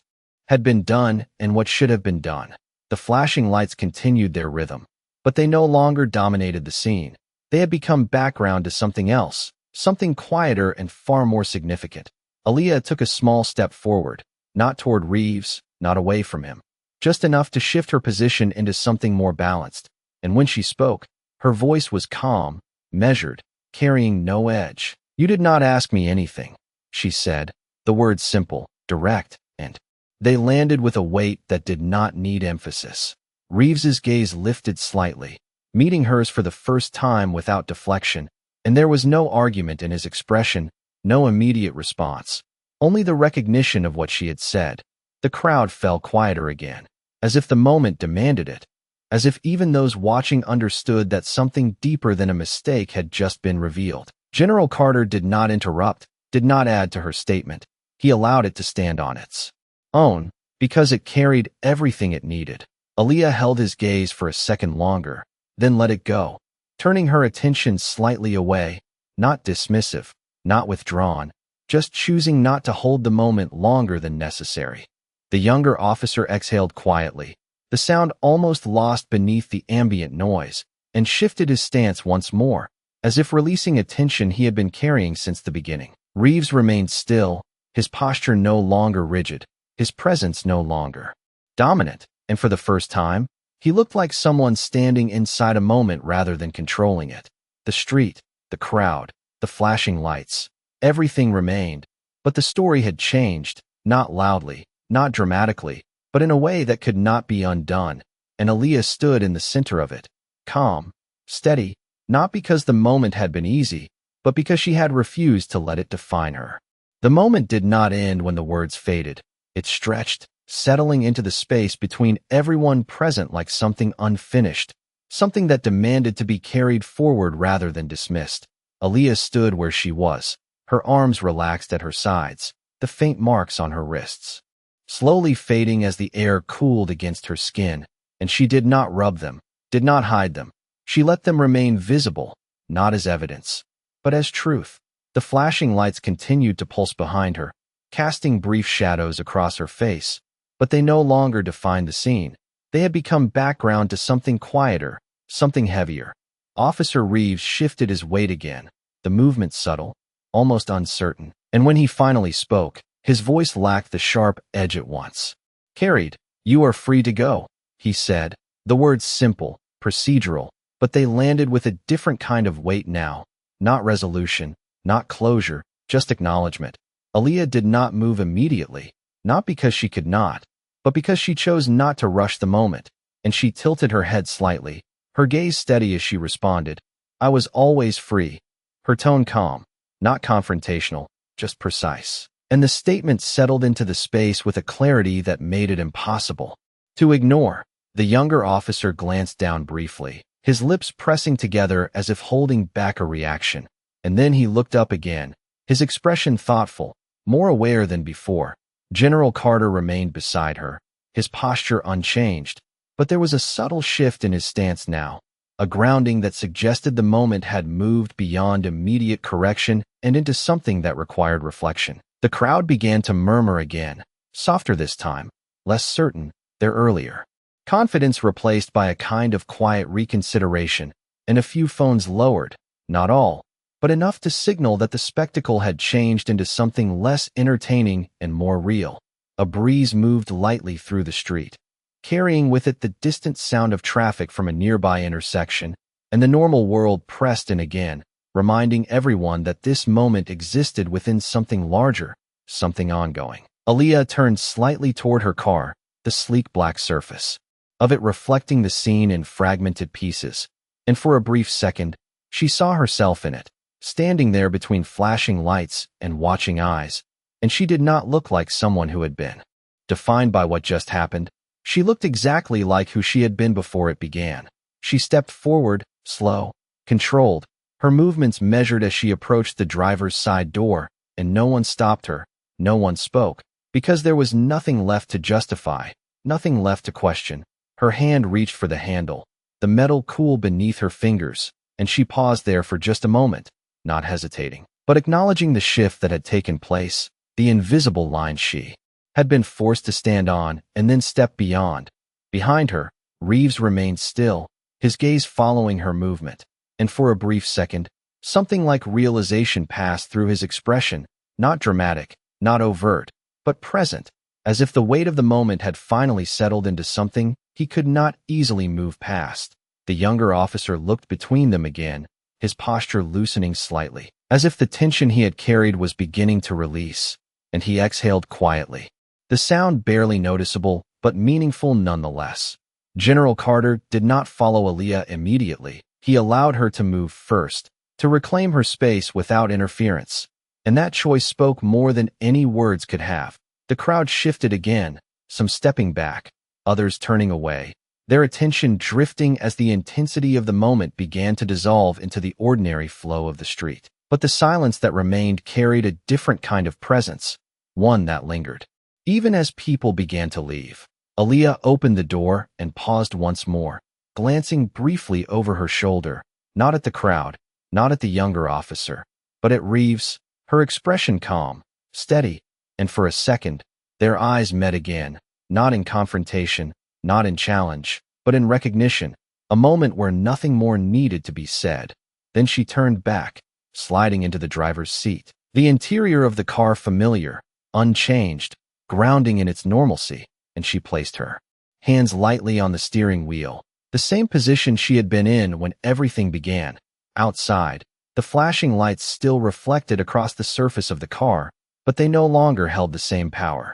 had been done and what should have been done. The flashing lights continued their rhythm, but they no longer dominated the scene. They had become background to something else, something quieter and far more significant. Aaliyah took a small step forward, not toward Reeves, not away from him, just enough to shift her position into something more balanced, and when she spoke, her voice was calm, measured, carrying no edge. "You did not ask me anything," she said, the words simple, direct, and they landed with a weight that did not need emphasis. Reeves's gaze lifted slightly, meeting hers for the first time without deflection, and there was no argument in his expression, no immediate response, only the recognition of what she had said. The crowd fell quieter again, as if the moment demanded it, as if even those watching understood that something deeper than a mistake had just been revealed. General Carter did not interrupt, did not add to her statement. He allowed it to stand on its own, because it carried everything it needed. Aaliyah held his gaze for a second longer, then let it go, turning her attention slightly away, not dismissive, not withdrawn, just choosing not to hold the moment longer than necessary. The younger officer exhaled quietly, the sound almost lost beneath the ambient noise, and shifted his stance once more, as if releasing a tension he had been carrying since the beginning. Reeves remained still, his posture no longer rigid, his presence no longer dominant, and for the first time, he looked like someone standing inside a moment rather than controlling it. The street, the crowd, the flashing lights, everything remained, but the story had changed, not loudly, not dramatically, but in a way that could not be undone, and Aaliyah stood in the center of it, calm, steady, not because the moment had been easy, but because she had refused to let it define her. The moment did not end when the words faded. It stretched, settling into the space between everyone present like something unfinished, something that demanded to be carried forward rather than dismissed. Aaliyah stood where she was, her arms relaxed at her sides, the faint marks on her wrists slowly fading as the air cooled against her skin, and she did not rub them, did not hide them. She let them remain visible, not as evidence, but as truth. The flashing lights continued to pulse behind her, casting brief shadows across her face, but they no longer defined the scene. They had become background to something quieter, something heavier. Officer Reeves shifted his weight again, the movement subtle, almost uncertain, and when he finally spoke, his voice lacked the sharp edge it once carried. "You are free to go," he said, the words simple, procedural, but they landed with a different kind of weight now, not resolution, not closure, just acknowledgement. Aaliyah did not move immediately, not because she could not, but because she chose not to rush the moment, and she tilted her head slightly, her gaze steady as she responded, "I was always free," her tone calm, not confrontational, just precise. And the statement settled into the space with a clarity that made it impossible to ignore. The younger officer glanced down briefly, his lips pressing together as if holding back a reaction, and then he looked up again, his expression thoughtful, more aware than before. General Carter remained beside her, his posture unchanged, but there was a subtle shift in his stance now, a grounding that suggested the moment had moved beyond immediate correction and into something that required reflection. The crowd began to murmur again, softer this time, less certain than earlier. Confidence replaced by a kind of quiet reconsideration, and a few phones lowered, not all, but enough to signal that the spectacle had changed into something less entertaining and more real. A breeze moved lightly through the street, carrying with it the distant sound of traffic from a nearby intersection, and the normal world pressed in again, reminding everyone that this moment existed within something larger, something ongoing. Aaliyah turned slightly toward her car, the sleek black surface of it reflecting the scene in fragmented pieces, and for a brief second, she saw herself in it, standing there between flashing lights and watching eyes, and she did not look like someone who had been defined by what just happened. She looked exactly like who she had been before it began. She stepped forward, slow, controlled, her movements measured as she approached the driver's side door, and no one stopped her, no one spoke, because there was nothing left to justify, nothing left to question. Her hand reached for the handle, the metal cool beneath her fingers, and she paused there for just a moment, not hesitating, but acknowledging the shift that had taken place, the invisible line she had been forced to stand on and then step beyond. Behind her, Reeves remained still, his gaze following her movement, and for a brief second, something like realization passed through his expression, not dramatic, not overt, but present, as if the weight of the moment had finally settled into something he could not easily move past. The younger officer looked between them again, his posture loosening slightly, as if the tension he had carried was beginning to release, and he exhaled quietly. The sound barely noticeable, but meaningful nonetheless. General Carter did not follow Aaliyah immediately. He allowed her to move first, to reclaim her space without interference, and that choice spoke more than any words could have. The crowd shifted again, some stepping back, others turning away, their attention drifting as the intensity of the moment began to dissolve into the ordinary flow of the street. But the silence that remained carried a different kind of presence, one that lingered. Even as people began to leave, Aaliyah opened the door and paused once more, glancing briefly over her shoulder, not at the crowd, not at the younger officer, but at Reeves, her expression calm, steady, and for a second, their eyes met again, not in confrontation, not in challenge, but in recognition, a moment where nothing more needed to be said. Then she turned back, sliding into the driver's seat. The interior of the car familiar, unchanged, grounding in its normalcy, and she placed her hands lightly on the steering wheel, the same position she had been in when everything began. Outside, the flashing lights still reflected across the surface of the car, but they no longer held the same power.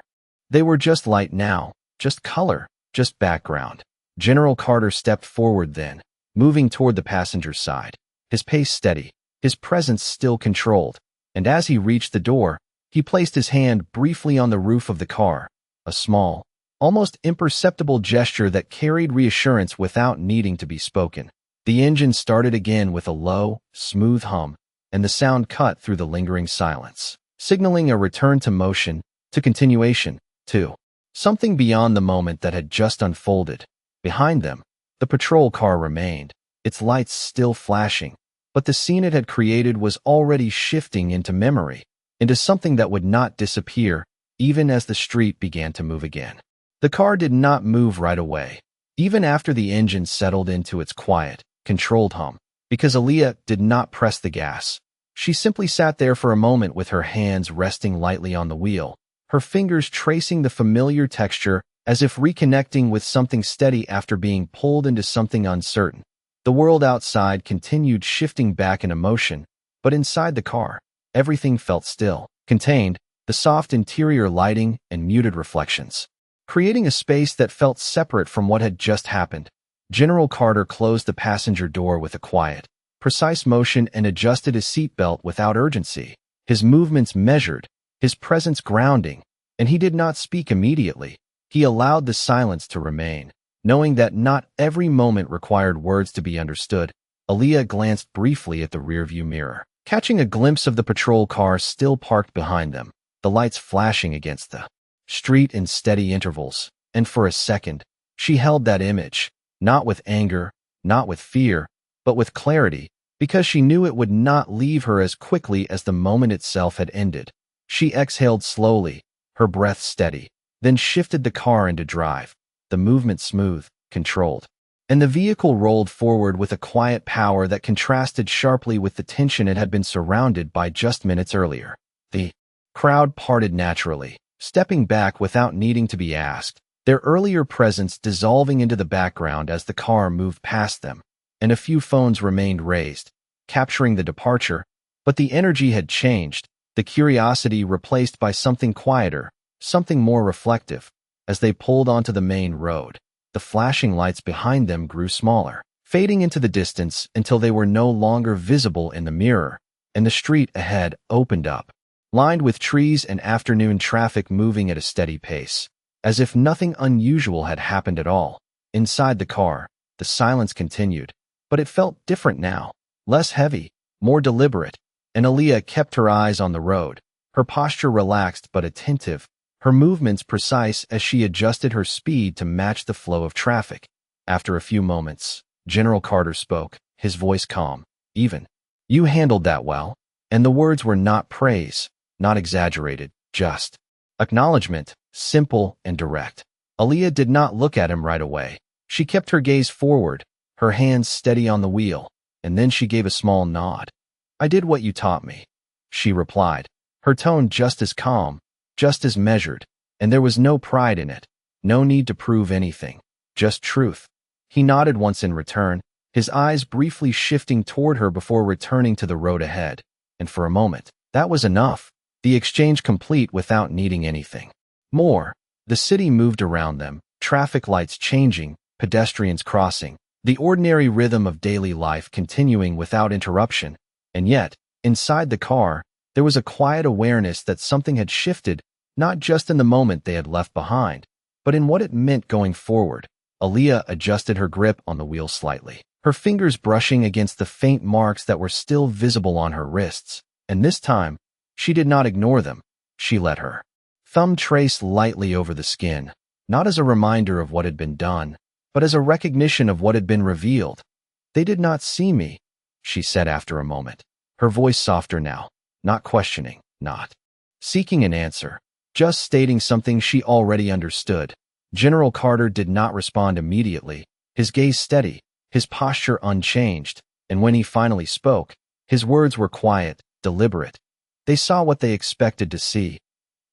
They were just light now, just color, just background. General Carter stepped forward then, moving toward the passenger's side, his pace steady, his presence still controlled, and as he reached the door, he placed his hand briefly on the roof of the car, a small, almost imperceptible gesture that carried reassurance without needing to be spoken. The engine started again with a low, smooth hum, and the sound cut through the lingering silence, signaling a return to motion, to continuation, to something beyond the moment that had just unfolded. Behind them, the patrol car remained, its lights still flashing, but the scene it had created was already shifting into memory, into something that would not disappear, even as the street began to move again. The car did not move right away, even after the engine settled into its quiet, controlled hum, because Aaliyah did not press the gas. She simply sat there for a moment with her hands resting lightly on the wheel, her fingers tracing the familiar texture as if reconnecting with something steady after being pulled into something uncertain. The world outside continued shifting back in motion, but inside the car, everything felt still, contained, the soft interior lighting and muted reflections, creating a space that felt separate from what had just happened. General Carter closed the passenger door with a quiet, precise motion and adjusted his seatbelt without urgency, his movements measured, his presence grounding, and he did not speak immediately. He allowed the silence to remain, knowing that not every moment required words to be understood. Aaliyah glanced briefly at the rearview mirror, catching a glimpse of the patrol car still parked behind them, the lights flashing against the street in steady intervals, and for a second, she held that image, not with anger, not with fear, but with clarity, because she knew it would not leave her as quickly as the moment itself had ended. She exhaled slowly, her breath steady, then shifted the car into drive, the movement smooth, controlled. And the vehicle rolled forward with a quiet power that contrasted sharply with the tension it had been surrounded by just minutes earlier. The crowd parted naturally, stepping back without needing to be asked, their earlier presence dissolving into the background as the car moved past them, and a few phones remained raised, capturing the departure, but the energy had changed, the curiosity replaced by something quieter, something more reflective. As they pulled onto the main road, the flashing lights behind them grew smaller, fading into the distance until they were no longer visible in the mirror, and the street ahead opened up, lined with trees and afternoon traffic moving at a steady pace, as if nothing unusual had happened at all. Inside the car, the silence continued, but it felt different now, less heavy, more deliberate, and Aaliyah kept her eyes on the road, her posture relaxed but attentive, her movements precise as she adjusted her speed to match the flow of traffic. After a few moments, General Carter spoke, his voice calm, even. "You handled that well." And the words were not praise, not exaggerated, just acknowledgement, simple and direct. Aaliyah did not look at him right away. She kept her gaze forward, her hands steady on the wheel, and then she gave a small nod. "I did what you taught me," she replied, her tone just as calm, just as measured, and there was no pride in it, no need to prove anything, just truth. He nodded once in return, his eyes briefly shifting toward her before returning to the road ahead, and for a moment, that was enough, the exchange complete without needing anything more. The city moved around them, traffic lights changing, pedestrians crossing, the ordinary rhythm of daily life continuing without interruption, and yet, inside the car, there was a quiet awareness that something had shifted, not just in the moment they had left behind, but in what it meant going forward. Aaliyah adjusted her grip on the wheel slightly, her fingers brushing against the faint marks that were still visible on her wrists, and this time, she did not ignore them. She let her thumb trace lightly over the skin, not as a reminder of what had been done, but as a recognition of what had been revealed. "They did not see me," she said after a moment, her voice softer now, not questioning, not seeking an answer, just stating something she already understood. General Carter did not respond immediately, his gaze steady, his posture unchanged, and when he finally spoke, his words were quiet, deliberate. They saw what they expected to see,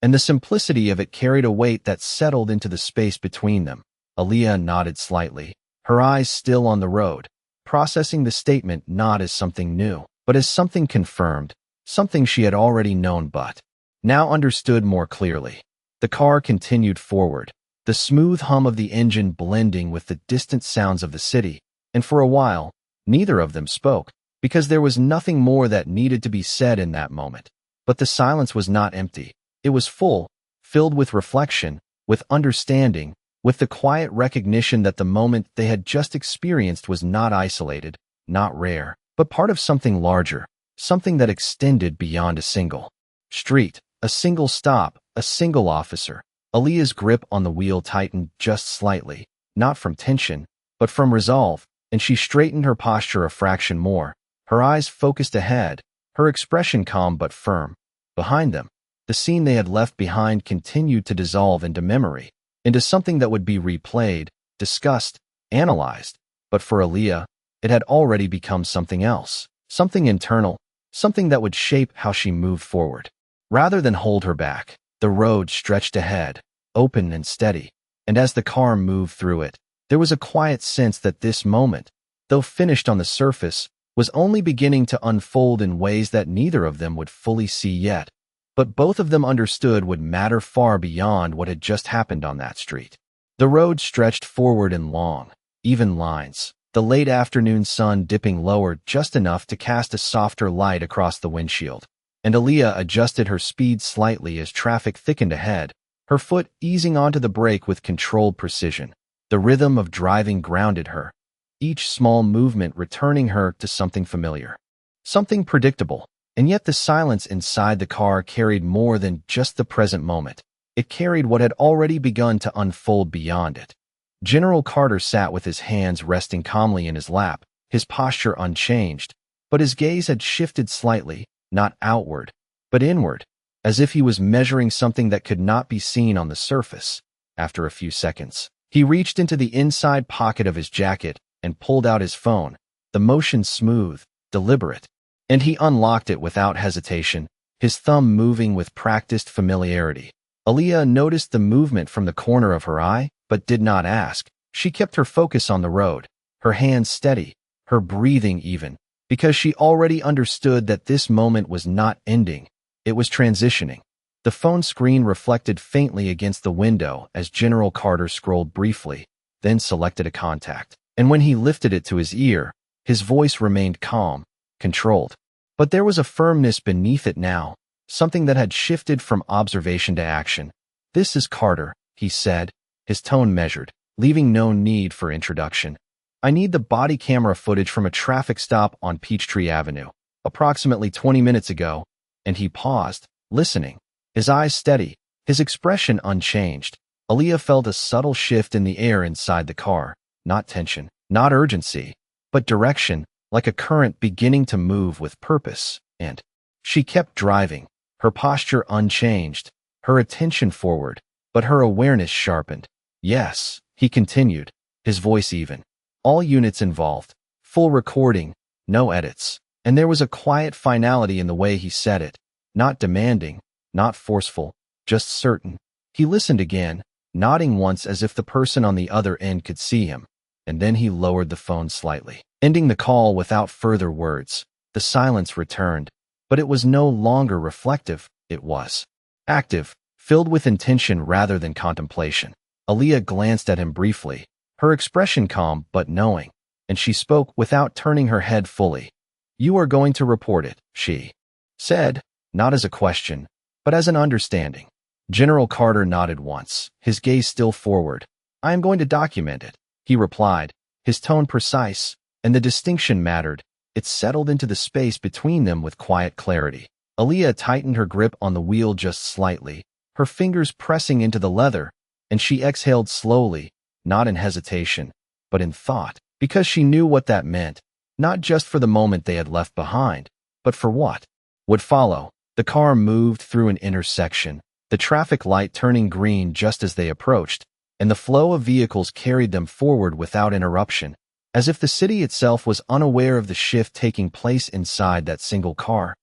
and the simplicity of it carried a weight that settled into the space between them. Aaliyah nodded slightly, her eyes still on the road, processing the statement not as something new, but as something confirmed, something she had already known but now understood more clearly. The car continued forward, the smooth hum of the engine blending with the distant sounds of the city, and for a while, neither of them spoke, because there was nothing more that needed to be said in that moment. But the silence was not empty. It was full, filled with reflection, with understanding, with the quiet recognition that the moment they had just experienced was not isolated, not rare, but part of something larger, something that extended beyond a single street, a single stop, a single officer. Aaliyah's grip on the wheel tightened just slightly, not from tension, but from resolve, and she straightened her posture a fraction more, her eyes focused ahead, her expression calm but firm. Behind them, the scene they had left behind continued to dissolve into memory, into something that would be replayed, discussed, analyzed. But for Aaliyah, it had already become something else, something internal, something that would shape how she moved forward. Rather than hold her back, the road stretched ahead, open and steady, and as the car moved through it, there was a quiet sense that this moment, though finished on the surface, was only beginning to unfold in ways that neither of them would fully see yet, but both of them understood would matter far beyond what had just happened on that street. The road stretched forward in long, even lines, the late afternoon sun dipping lower just enough to cast a softer light across the windshield, and Aaliyah adjusted her speed slightly as traffic thickened ahead, her foot easing onto the brake with controlled precision. The rhythm of driving grounded her, each small movement returning her to something familiar, something predictable, and yet the silence inside the car carried more than just the present moment. it carried what had already begun to unfold beyond it. General Carter sat with his hands resting calmly in his lap, his posture unchanged, but his gaze had shifted slightly, not outward, but inward, as if he was measuring something that could not be seen on the surface. After a few seconds, he reached into the inside pocket of his jacket and pulled out his phone, the motion smooth, deliberate, and he unlocked it without hesitation, his thumb moving with practiced familiarity. Aaliyah noticed the movement from the corner of her eye, but did not ask. She kept her focus on the road, her hands steady, her breathing even, because she already understood that this moment was not ending, it was transitioning. The phone screen reflected faintly against the window as General Carter scrolled briefly, then selected a contact. And when he lifted it to his ear, his voice remained calm, controlled. But there was a firmness beneath it now, something that had shifted from observation to action. "This is Carter," he said, his tone measured, leaving no need for introduction. "I need the body camera footage from a traffic stop on Peachtree Avenue, approximately 20 minutes ago," and he paused, listening, his eyes steady, his expression unchanged. Aaliyah felt a subtle shift in the air inside the car, not tension, not urgency, but direction, like a current beginning to move with purpose, and she kept driving, her posture unchanged, her attention forward, but her awareness sharpened. "Yes," he continued, his voice even. "All units involved, full recording, no edits." And there was a quiet finality in the way he said it, not demanding, not forceful, just certain. He listened again, nodding once as if the person on the other end could see him, and then he lowered the phone slightly, ending the call without further words. The silence returned, but it was no longer reflective, it was active, filled with intention rather than contemplation. Aaliyah glanced at him briefly, her expression calm but knowing, and she spoke without turning her head fully. "You are going to report it," she said, not as a question, but as an understanding. General Carter nodded once, his gaze still forward. "I am going to document it," he replied, his tone precise, and the distinction mattered. It settled into the space between them with quiet clarity. Aaliyah tightened her grip on the wheel just slightly, her fingers pressing into the leather, and she exhaled slowly, not in hesitation, but in thought, because she knew what that meant, not just for the moment they had left behind, but for what would follow. The car moved through an intersection, the traffic light turning green just as they approached, and the flow of vehicles carried them forward without interruption, as if the city itself was unaware of the shift taking place inside that single car.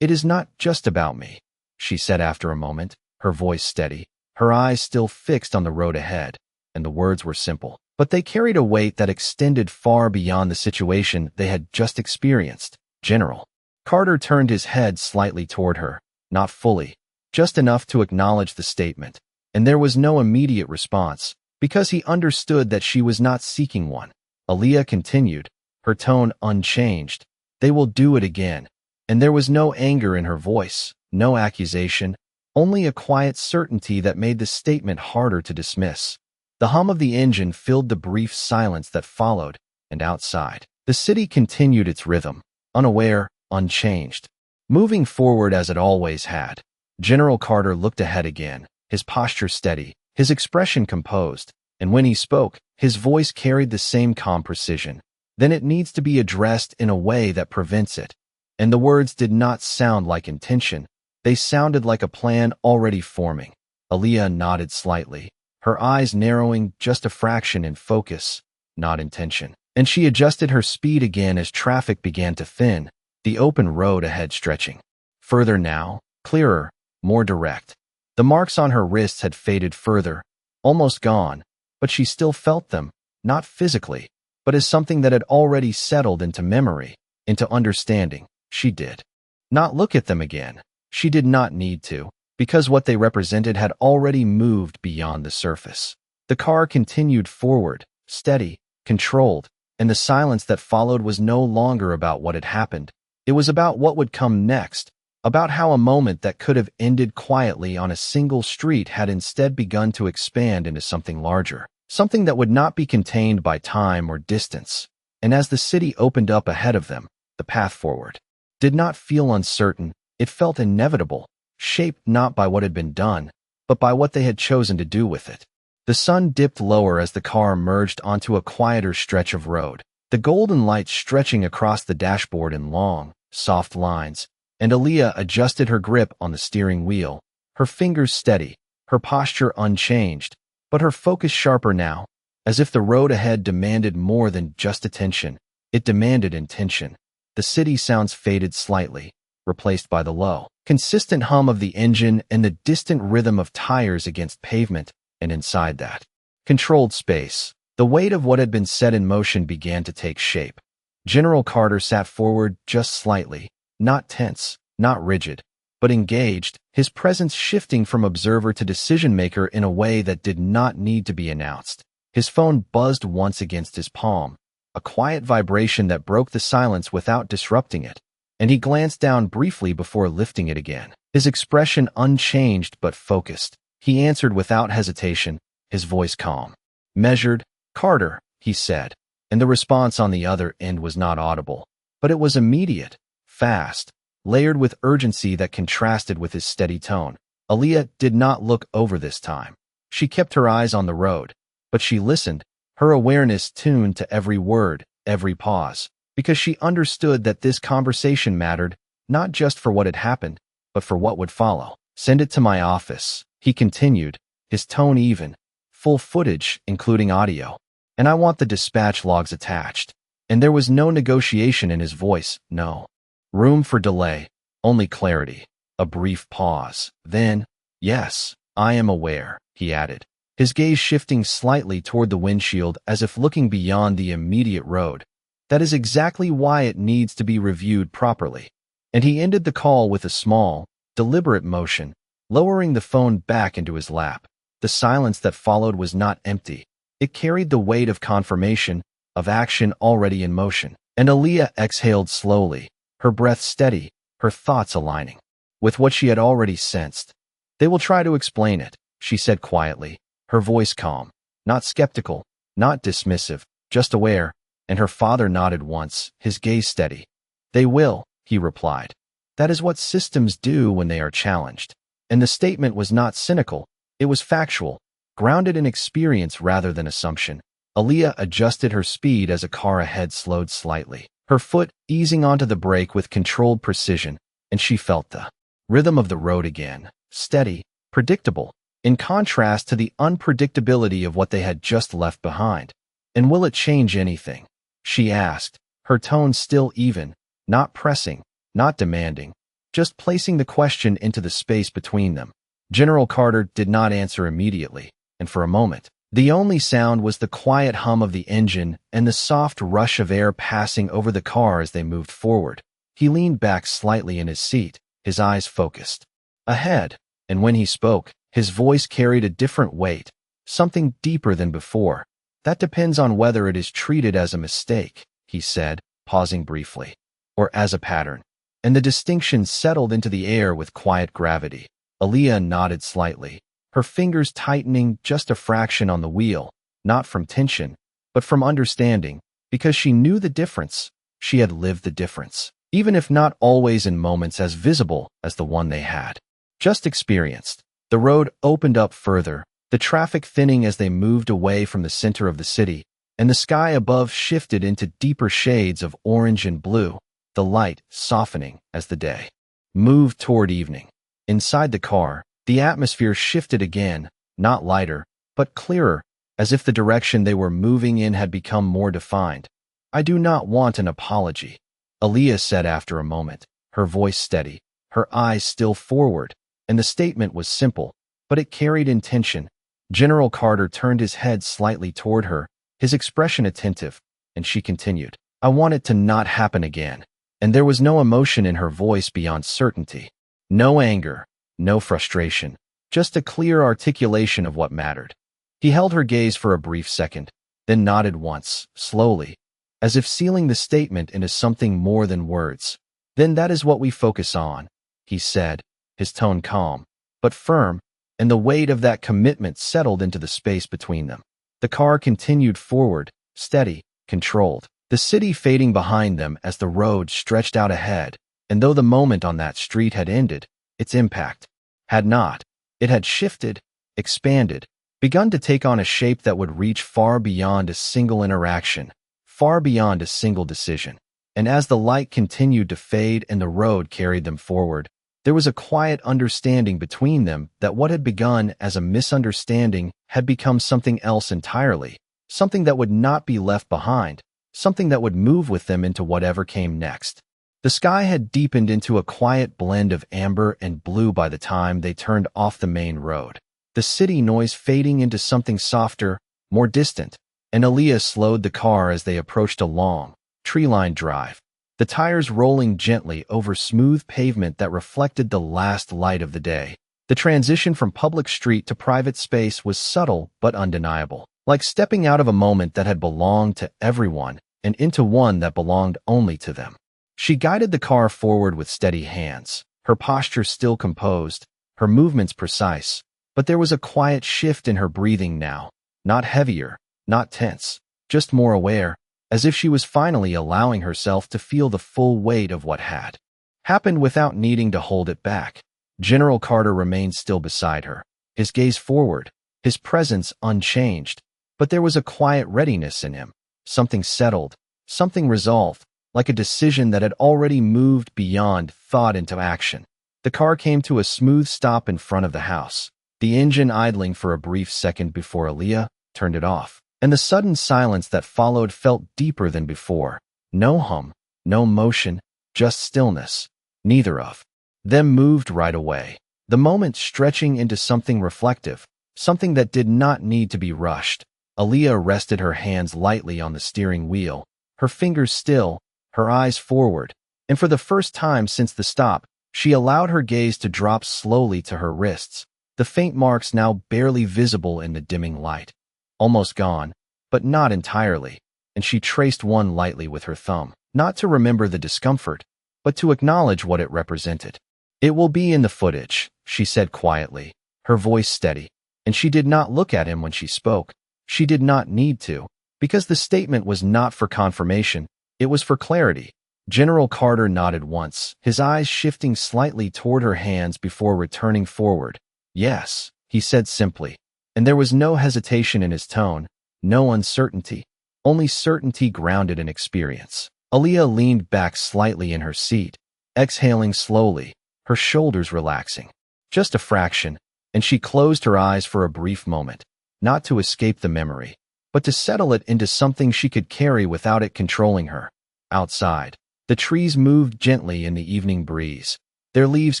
"It is not just about me," she said after a moment, her voice steady, her eyes still fixed on the road ahead, and the words were simple, but they carried a weight that extended far beyond the situation they had just experienced. "General." Carter turned his head slightly toward her, not fully, just enough to acknowledge the statement, and there was no immediate response, because he understood that she was not seeking one. Aaliyah continued, her tone unchanged. "They will do it again." And there was no anger in her voice, no accusation, only a quiet certainty that made the statement harder to dismiss. The hum of the engine filled the brief silence that followed, and outside, the city continued its rhythm, unaware, unchanged, moving forward as it always had. General Carter looked ahead again, his posture steady, his expression composed, and when he spoke, his voice carried the same calm precision. "Then it needs to be addressed in a way that prevents it." And the words did not sound like intention, they sounded like a plan already forming. Aaliyah nodded slightly, her eyes narrowing just a fraction in focus, not intention, and she adjusted her speed again as traffic began to thin, the open road ahead stretching further now, clearer, more direct. The marks on her wrists had faded further, almost gone, but she still felt them, not physically, but as something that had already settled into memory, into understanding. She did not look at them again. She did not need to, because what they represented had already moved beyond the surface. The car continued forward, steady, controlled, and the silence that followed was no longer about what had happened. It was about what would come next, about how a moment that could have ended quietly on a single street had instead begun to expand into something larger, something that would not be contained by time or distance. And as the city opened up ahead of them, the path forward did not feel uncertain, it felt inevitable, shaped not by what had been done, but by what they had chosen to do with it. The sun dipped lower as the car merged onto a quieter stretch of road, the golden light stretching across the dashboard in long, soft lines, and Aaliyah adjusted her grip on the steering wheel, her fingers steady, her posture unchanged, but her focus sharper now, as if the road ahead demanded more than just attention. It demanded intention. The city sounds faded slightly, replaced by the low, consistent hum of the engine and the distant rhythm of tires against pavement, and inside that controlled space, the weight of what had been set in motion began to take shape. General Carter sat forward just slightly, not tense, not rigid, but engaged, his presence shifting from observer to decision-maker in a way that did not need to be announced. His phone buzzed once against his palm, a quiet vibration that broke the silence without disrupting it, and he glanced down briefly before lifting it again. His expression unchanged but focused. He answered without hesitation, his voice calm. Measured, "Carter," he said, and the response on the other end was not audible, but it was immediate, fast, layered with urgency that contrasted with his steady tone. Aaliyah did not look over this time. She kept her eyes on the road, but she listened, her awareness tuned to every word, every pause, because she understood that this conversation mattered, not just for what had happened, but for what would follow. "Send it to my office," he continued, his tone even, "full footage, including audio. And I want the dispatch logs attached." And there was no negotiation in his voice, no room for delay, only clarity. A brief pause. Then, "Yes, I am aware," he added, his gaze shifting slightly toward the windshield as if looking beyond the immediate road. "That is exactly why it needs to be reviewed properly." And he ended the call with a small, deliberate motion, lowering the phone back into his lap. The silence that followed was not empty. It carried the weight of confirmation, of action already in motion. And Aaliyah exhaled slowly, her breath steady, her thoughts aligning with what she had already sensed. "They will try to explain it," she said quietly, her voice calm, not skeptical, not dismissive, just aware, and her father nodded once, his gaze steady. "They will," he replied. "That is what systems do when they are challenged." And the statement was not cynical, it was factual, grounded in experience rather than assumption. Aaliyah adjusted her speed as a car ahead slowed slightly, her foot easing onto the brake with controlled precision, and she felt the rhythm of the road again, steady, predictable, in contrast to the unpredictability of what they had just left behind. "And will it change anything?" she asked, her tone still even, not pressing, not demanding, just placing the question into the space between them. General Carter did not answer immediately, and for a moment, the only sound was the quiet hum of the engine and the soft rush of air passing over the car as they moved forward. He leaned back slightly in his seat, his eyes focused ahead, and when he spoke, his voice carried a different weight, something deeper than before. "That depends on whether it is treated as a mistake," he said, pausing briefly, "or as a pattern." And the distinction settled into the air with quiet gravity. Aaliyah nodded slightly, her fingers tightening just a fraction on the wheel, not from tension, but from understanding, because she knew the difference. She had lived the difference, even if not always in moments as visible as the one they had just experienced. The road opened up further, the traffic thinning as they moved away from the center of the city, and the sky above shifted into deeper shades of orange and blue, the light softening as the day moved toward evening. Inside the car, the atmosphere shifted again, not lighter, but clearer, as if the direction they were moving in had become more defined. "I do not want an apology," Aaliyah said after a moment, her voice steady, her eyes still forward, and the statement was simple, but it carried intention. General Carter turned his head slightly toward her, his expression attentive, and she continued, "I want it to not happen again." And there was no emotion in her voice beyond certainty. No anger, no frustration, just a clear articulation of what mattered. He held her gaze for a brief second, then nodded once, slowly, as if sealing the statement into something more than words. "Then that is what we focus on," he said, his tone calm, but firm, and the weight of that commitment settled into the space between them. The car continued forward, steady, controlled, the city fading behind them as the road stretched out ahead, and though the moment on that street had ended, its impact had not. It had shifted, expanded, begun to take on a shape that would reach far beyond a single interaction, far beyond a single decision. And as the light continued to fade and the road carried them forward, there was a quiet understanding between them that what had begun as a misunderstanding had become something else entirely, something that would not be left behind, something that would move with them into whatever came next. The sky had deepened into a quiet blend of amber and blue by the time they turned off the main road, the city noise fading into something softer, more distant, and Aaliyah slowed the car as they approached a long, tree-lined drive, the tires rolling gently over smooth pavement that reflected the last light of the day. The transition from public street to private space was subtle but undeniable, like stepping out of a moment that had belonged to everyone and into one that belonged only to them. She guided the car forward with steady hands, her posture still composed, her movements precise, but there was a quiet shift in her breathing now, not heavier, not tense, just more aware, as if she was finally allowing herself to feel the full weight of what had happened without needing to hold it back. General Carter remained still beside her, his gaze forward, his presence unchanged, but there was a quiet readiness in him, something settled, something resolved, like a decision that had already moved beyond thought into action. The car came to a smooth stop in front of the house, the engine idling for a brief second before Aaliyah turned it off. And the sudden silence that followed felt deeper than before. No hum, no motion, just stillness. Neither of them moved right away, the moment stretching into something reflective, something that did not need to be rushed. Aaliyah rested her hands lightly on the steering wheel, her fingers still, her eyes forward, and for the first time since the stop, she allowed her gaze to drop slowly to her wrists, the faint marks now barely visible in the dimming light. Almost gone, but not entirely, and she traced one lightly with her thumb, not to remember the discomfort, but to acknowledge what it represented. "It will be in the footage," she said quietly, her voice steady, and she did not look at him when she spoke. She did not need to, because the statement was not for confirmation, it was for clarity. General Carter nodded once, his eyes shifting slightly toward her hands before returning forward. "Yes," he said simply. And there was no hesitation in his tone, no uncertainty, only certainty grounded in experience. Aaliyah leaned back slightly in her seat, exhaling slowly, her shoulders relaxing. Just a fraction, and she closed her eyes for a brief moment, not to escape the memory, but to settle it into something she could carry without it controlling her. Outside, the trees moved gently in the evening breeze, their leaves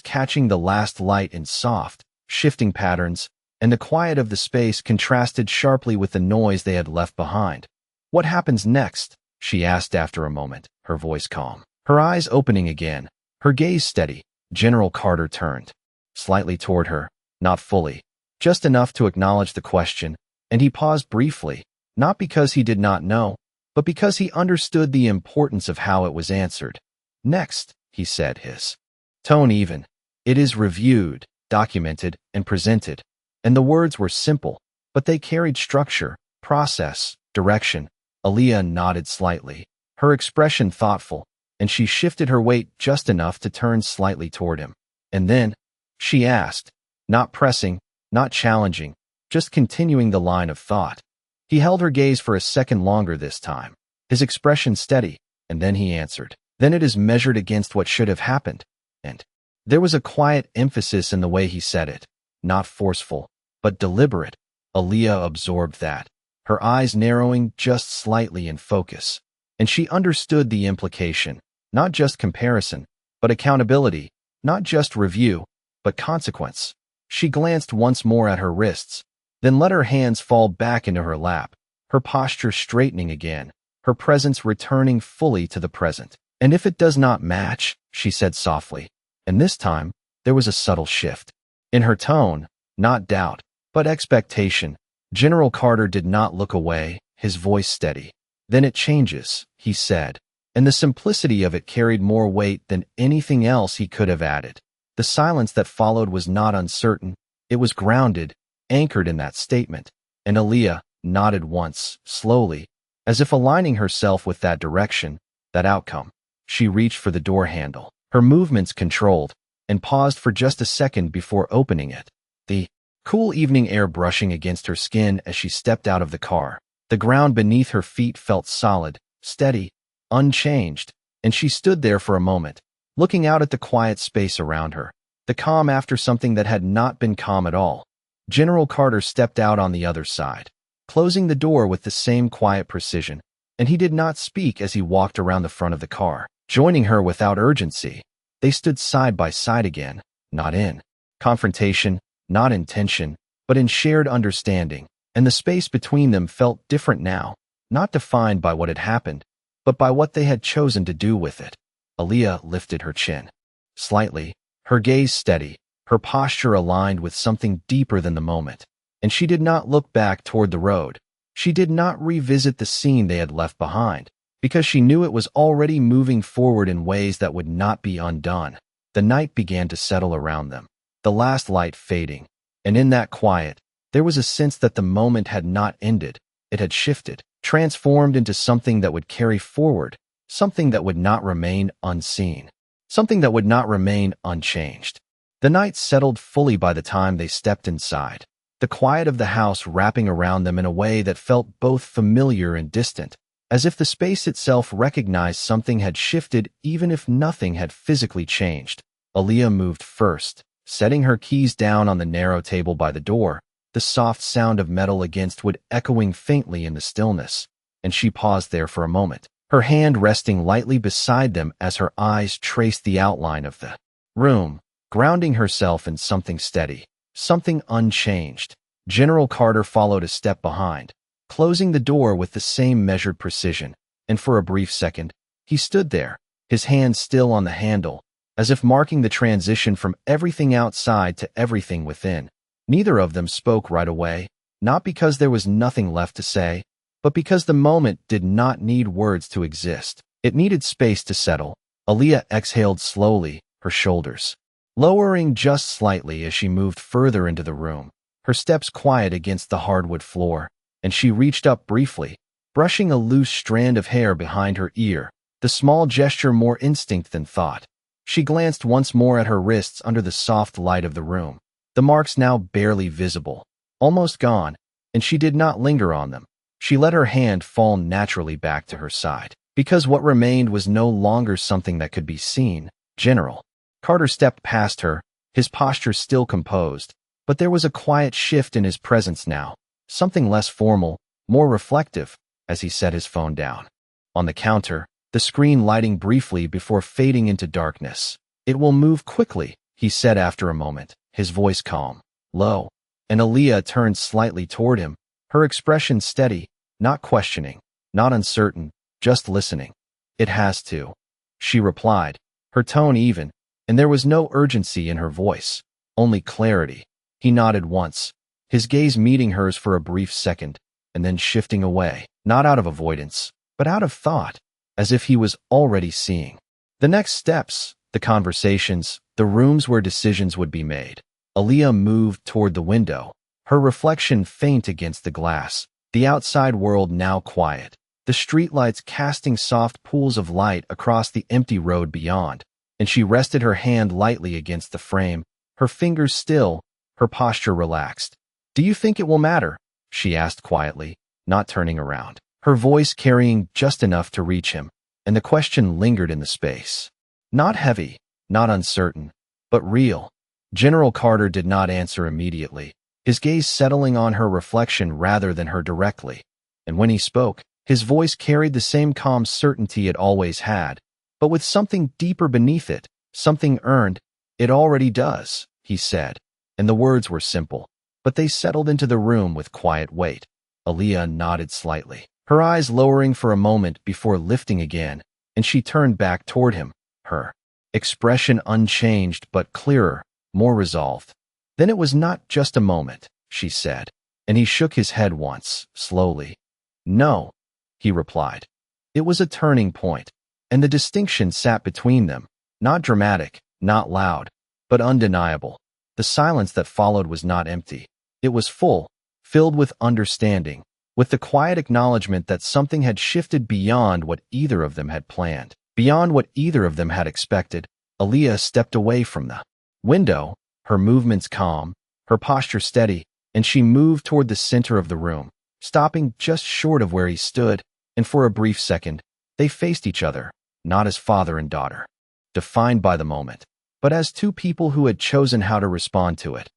catching the last light in soft, shifting patterns, and the quiet of the space contrasted sharply with the noise they had left behind. "What happens next?" she asked after a moment, her voice calm, her eyes opening again, her gaze steady. General Carter turned slightly toward her, not fully, just enough to acknowledge the question, and he paused briefly, not because he did not know, but because he understood the importance of how it was answered. "Next," he said, his tone even. "It is reviewed, documented, and presented." And the words were simple, but they carried structure, process, direction. Aaliyah nodded slightly, her expression thoughtful, and she shifted her weight just enough to turn slightly toward him. "And then?" she asked, not pressing, not challenging, just continuing the line of thought. He held her gaze for a second longer this time, his expression steady, and then he answered. "Then it is measured against what should have happened." And there was a quiet emphasis in the way he said it, not forceful, but deliberate. Aaliyah absorbed that, her eyes narrowing just slightly in focus, and she understood the implication, not just comparison, but accountability, not just review, but consequence. She glanced once more at her wrists, then let her hands fall back into her lap, her posture straightening again, her presence returning fully to the present. "And if it does not match," she said softly, and this time there was a subtle shift in her tone, not doubt, but expectation. General Carter did not look away, his voice steady. "Then it changes," he said, and the simplicity of it carried more weight than anything else he could have added. The silence that followed was not uncertain, it was grounded, anchored in that statement, and Aaliyah nodded once, slowly, as if aligning herself with that direction, that outcome. She reached for the door handle, her movements controlled, and paused for just a second before opening it. the cool evening air brushing against her skin as she stepped out of the car. The ground beneath her feet felt solid, steady, unchanged, and she stood there for a moment, looking out at the quiet space around her, the calm after something that had not been calm at all. General Carter stepped out on the other side, closing the door with the same quiet precision, and he did not speak as he walked around the front of the car, joining her without urgency. They stood side by side again, not in confrontation, not in tension, but in shared understanding, and the space between them felt different now, not defined by what had happened, but by what they had chosen to do with it. Aaliyah lifted her chin slightly, her gaze steady, her posture aligned with something deeper than the moment, and she did not look back toward the road. She did not revisit the scene they had left behind, because she knew it was already moving forward in ways that would not be undone. The night began to settle around them, the last light fading, and in that quiet, there was a sense that the moment had not ended. It had shifted, transformed into something that would carry forward, something that would not remain unseen, something that would not remain unchanged. The night settled fully by the time they stepped inside, the quiet of the house wrapping around them in a way that felt both familiar and distant, as if the space itself recognized something had shifted even if nothing had physically changed. Aaliyah moved first, setting her keys down on the narrow table by the door, the soft sound of metal against wood echoing faintly in the stillness, and she paused there for a moment, her hand resting lightly beside them as her eyes traced the outline of the room, grounding herself in something steady, something unchanged. General Carter followed a step behind, closing the door with the same measured precision, and for a brief second, he stood there, his hand still on the handle, as if marking the transition from everything outside to everything within. Neither of them spoke right away, not because there was nothing left to say, but because the moment did not need words to exist. It needed space to settle. Aaliyah exhaled slowly, her shoulders lowering just slightly as she moved further into the room, her steps quiet against the hardwood floor, and she reached up briefly, brushing a loose strand of hair behind her ear, the small gesture more instinct than thought. She glanced once more at her wrists under the soft light of the room, the marks now barely visible, almost gone, and she did not linger on them. She let her hand fall naturally back to her side, because what remained was no longer something that could be seen. General Carter stepped past her, his posture still composed, but there was a quiet shift in his presence now, something less formal, more reflective, as he set his phone down on the counter, the screen lighting briefly before fading into darkness. "It will move quickly," he said after a moment, his voice calm, low, and Aaliyah turned slightly toward him, her expression steady, not questioning, not uncertain, just listening. "It has to," she replied, her tone even, and there was no urgency in her voice, only clarity. He nodded once, his gaze meeting hers for a brief second, and then shifting away, not out of avoidance, but out of thought, as if he was already seeing the next steps, the conversations, the rooms where decisions would be made. Aaliyah moved toward the window, her reflection faint against the glass, the outside world now quiet, the streetlights casting soft pools of light across the empty road beyond, and she rested her hand lightly against the frame, her fingers still, her posture relaxed. "Do you think it will matter?" she asked quietly, not turning around, her voice carrying just enough to reach him, and the question lingered in the space. Not heavy, not uncertain, but real. General Carter did not answer immediately, his gaze settling on her reflection rather than her directly, and when he spoke, his voice carried the same calm certainty it always had, but with something deeper beneath it, something earned. "It already does," he said, and the words were simple, but they settled into the room with quiet weight. Aaliyah nodded slightly, her eyes lowering for a moment before lifting again, and she turned back toward him, her expression unchanged but clearer, more resolved. "Then it was not just a moment," she said, and he shook his head once, slowly. "No," he replied. "It was a turning point, and the distinction sat between them, not dramatic, not loud, but undeniable. The silence that followed was not empty. It was full, filled with understanding, with the quiet acknowledgement that something had shifted beyond what either of them had planned, beyond what either of them had expected. Aaliyah stepped away from the window, her movements calm, her posture steady, and she moved toward the center of the room, stopping just short of where he stood, and for a brief second, they faced each other, not as father and daughter, defined by the moment, but as two people who had chosen how to respond to it.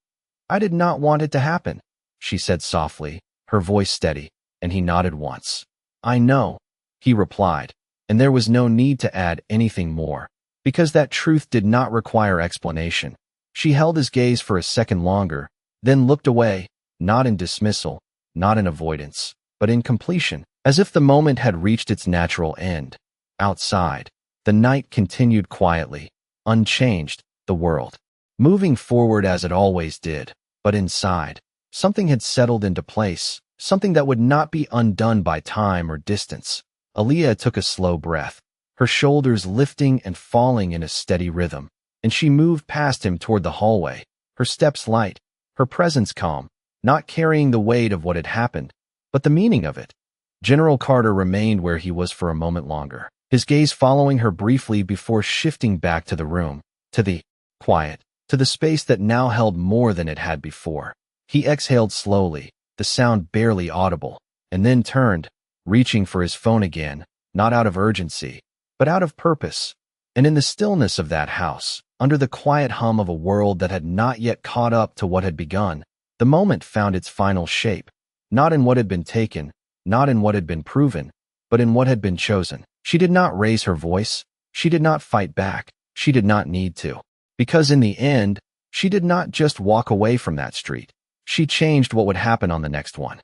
"I did not want it to happen," she said softly, her voice steady, and he nodded once. "I know," he replied, and there was no need to add anything more, because that truth did not require explanation. She held his gaze for a second longer, then looked away, not in dismissal, not in avoidance, but in completion, as if the moment had reached its natural end. Outside, the night continued quietly, unchanged, the world moving forward as it always did, but inside, something had settled into place, something that would not be undone by time or distance. Aaliyah took a slow breath, her shoulders lifting and falling in a steady rhythm, and she moved past him toward the hallway, her steps light, her presence calm, not carrying the weight of what had happened, but the meaning of it. General Carter remained where he was for a moment longer, his gaze following her briefly before shifting back to the room, to the quiet, to the space that now held more than it had before. He exhaled slowly, the sound barely audible, and then turned, reaching for his phone again, not out of urgency, but out of purpose. And in the stillness of that house, under the quiet hum of a world that had not yet caught up to what had begun, the moment found its final shape, not in what had been taken, not in what had been proven, but in what had been chosen. She did not raise her voice, she did not fight back, she did not need to. Because in the end, she did not just walk away from that street. She changed what would happen on the next one.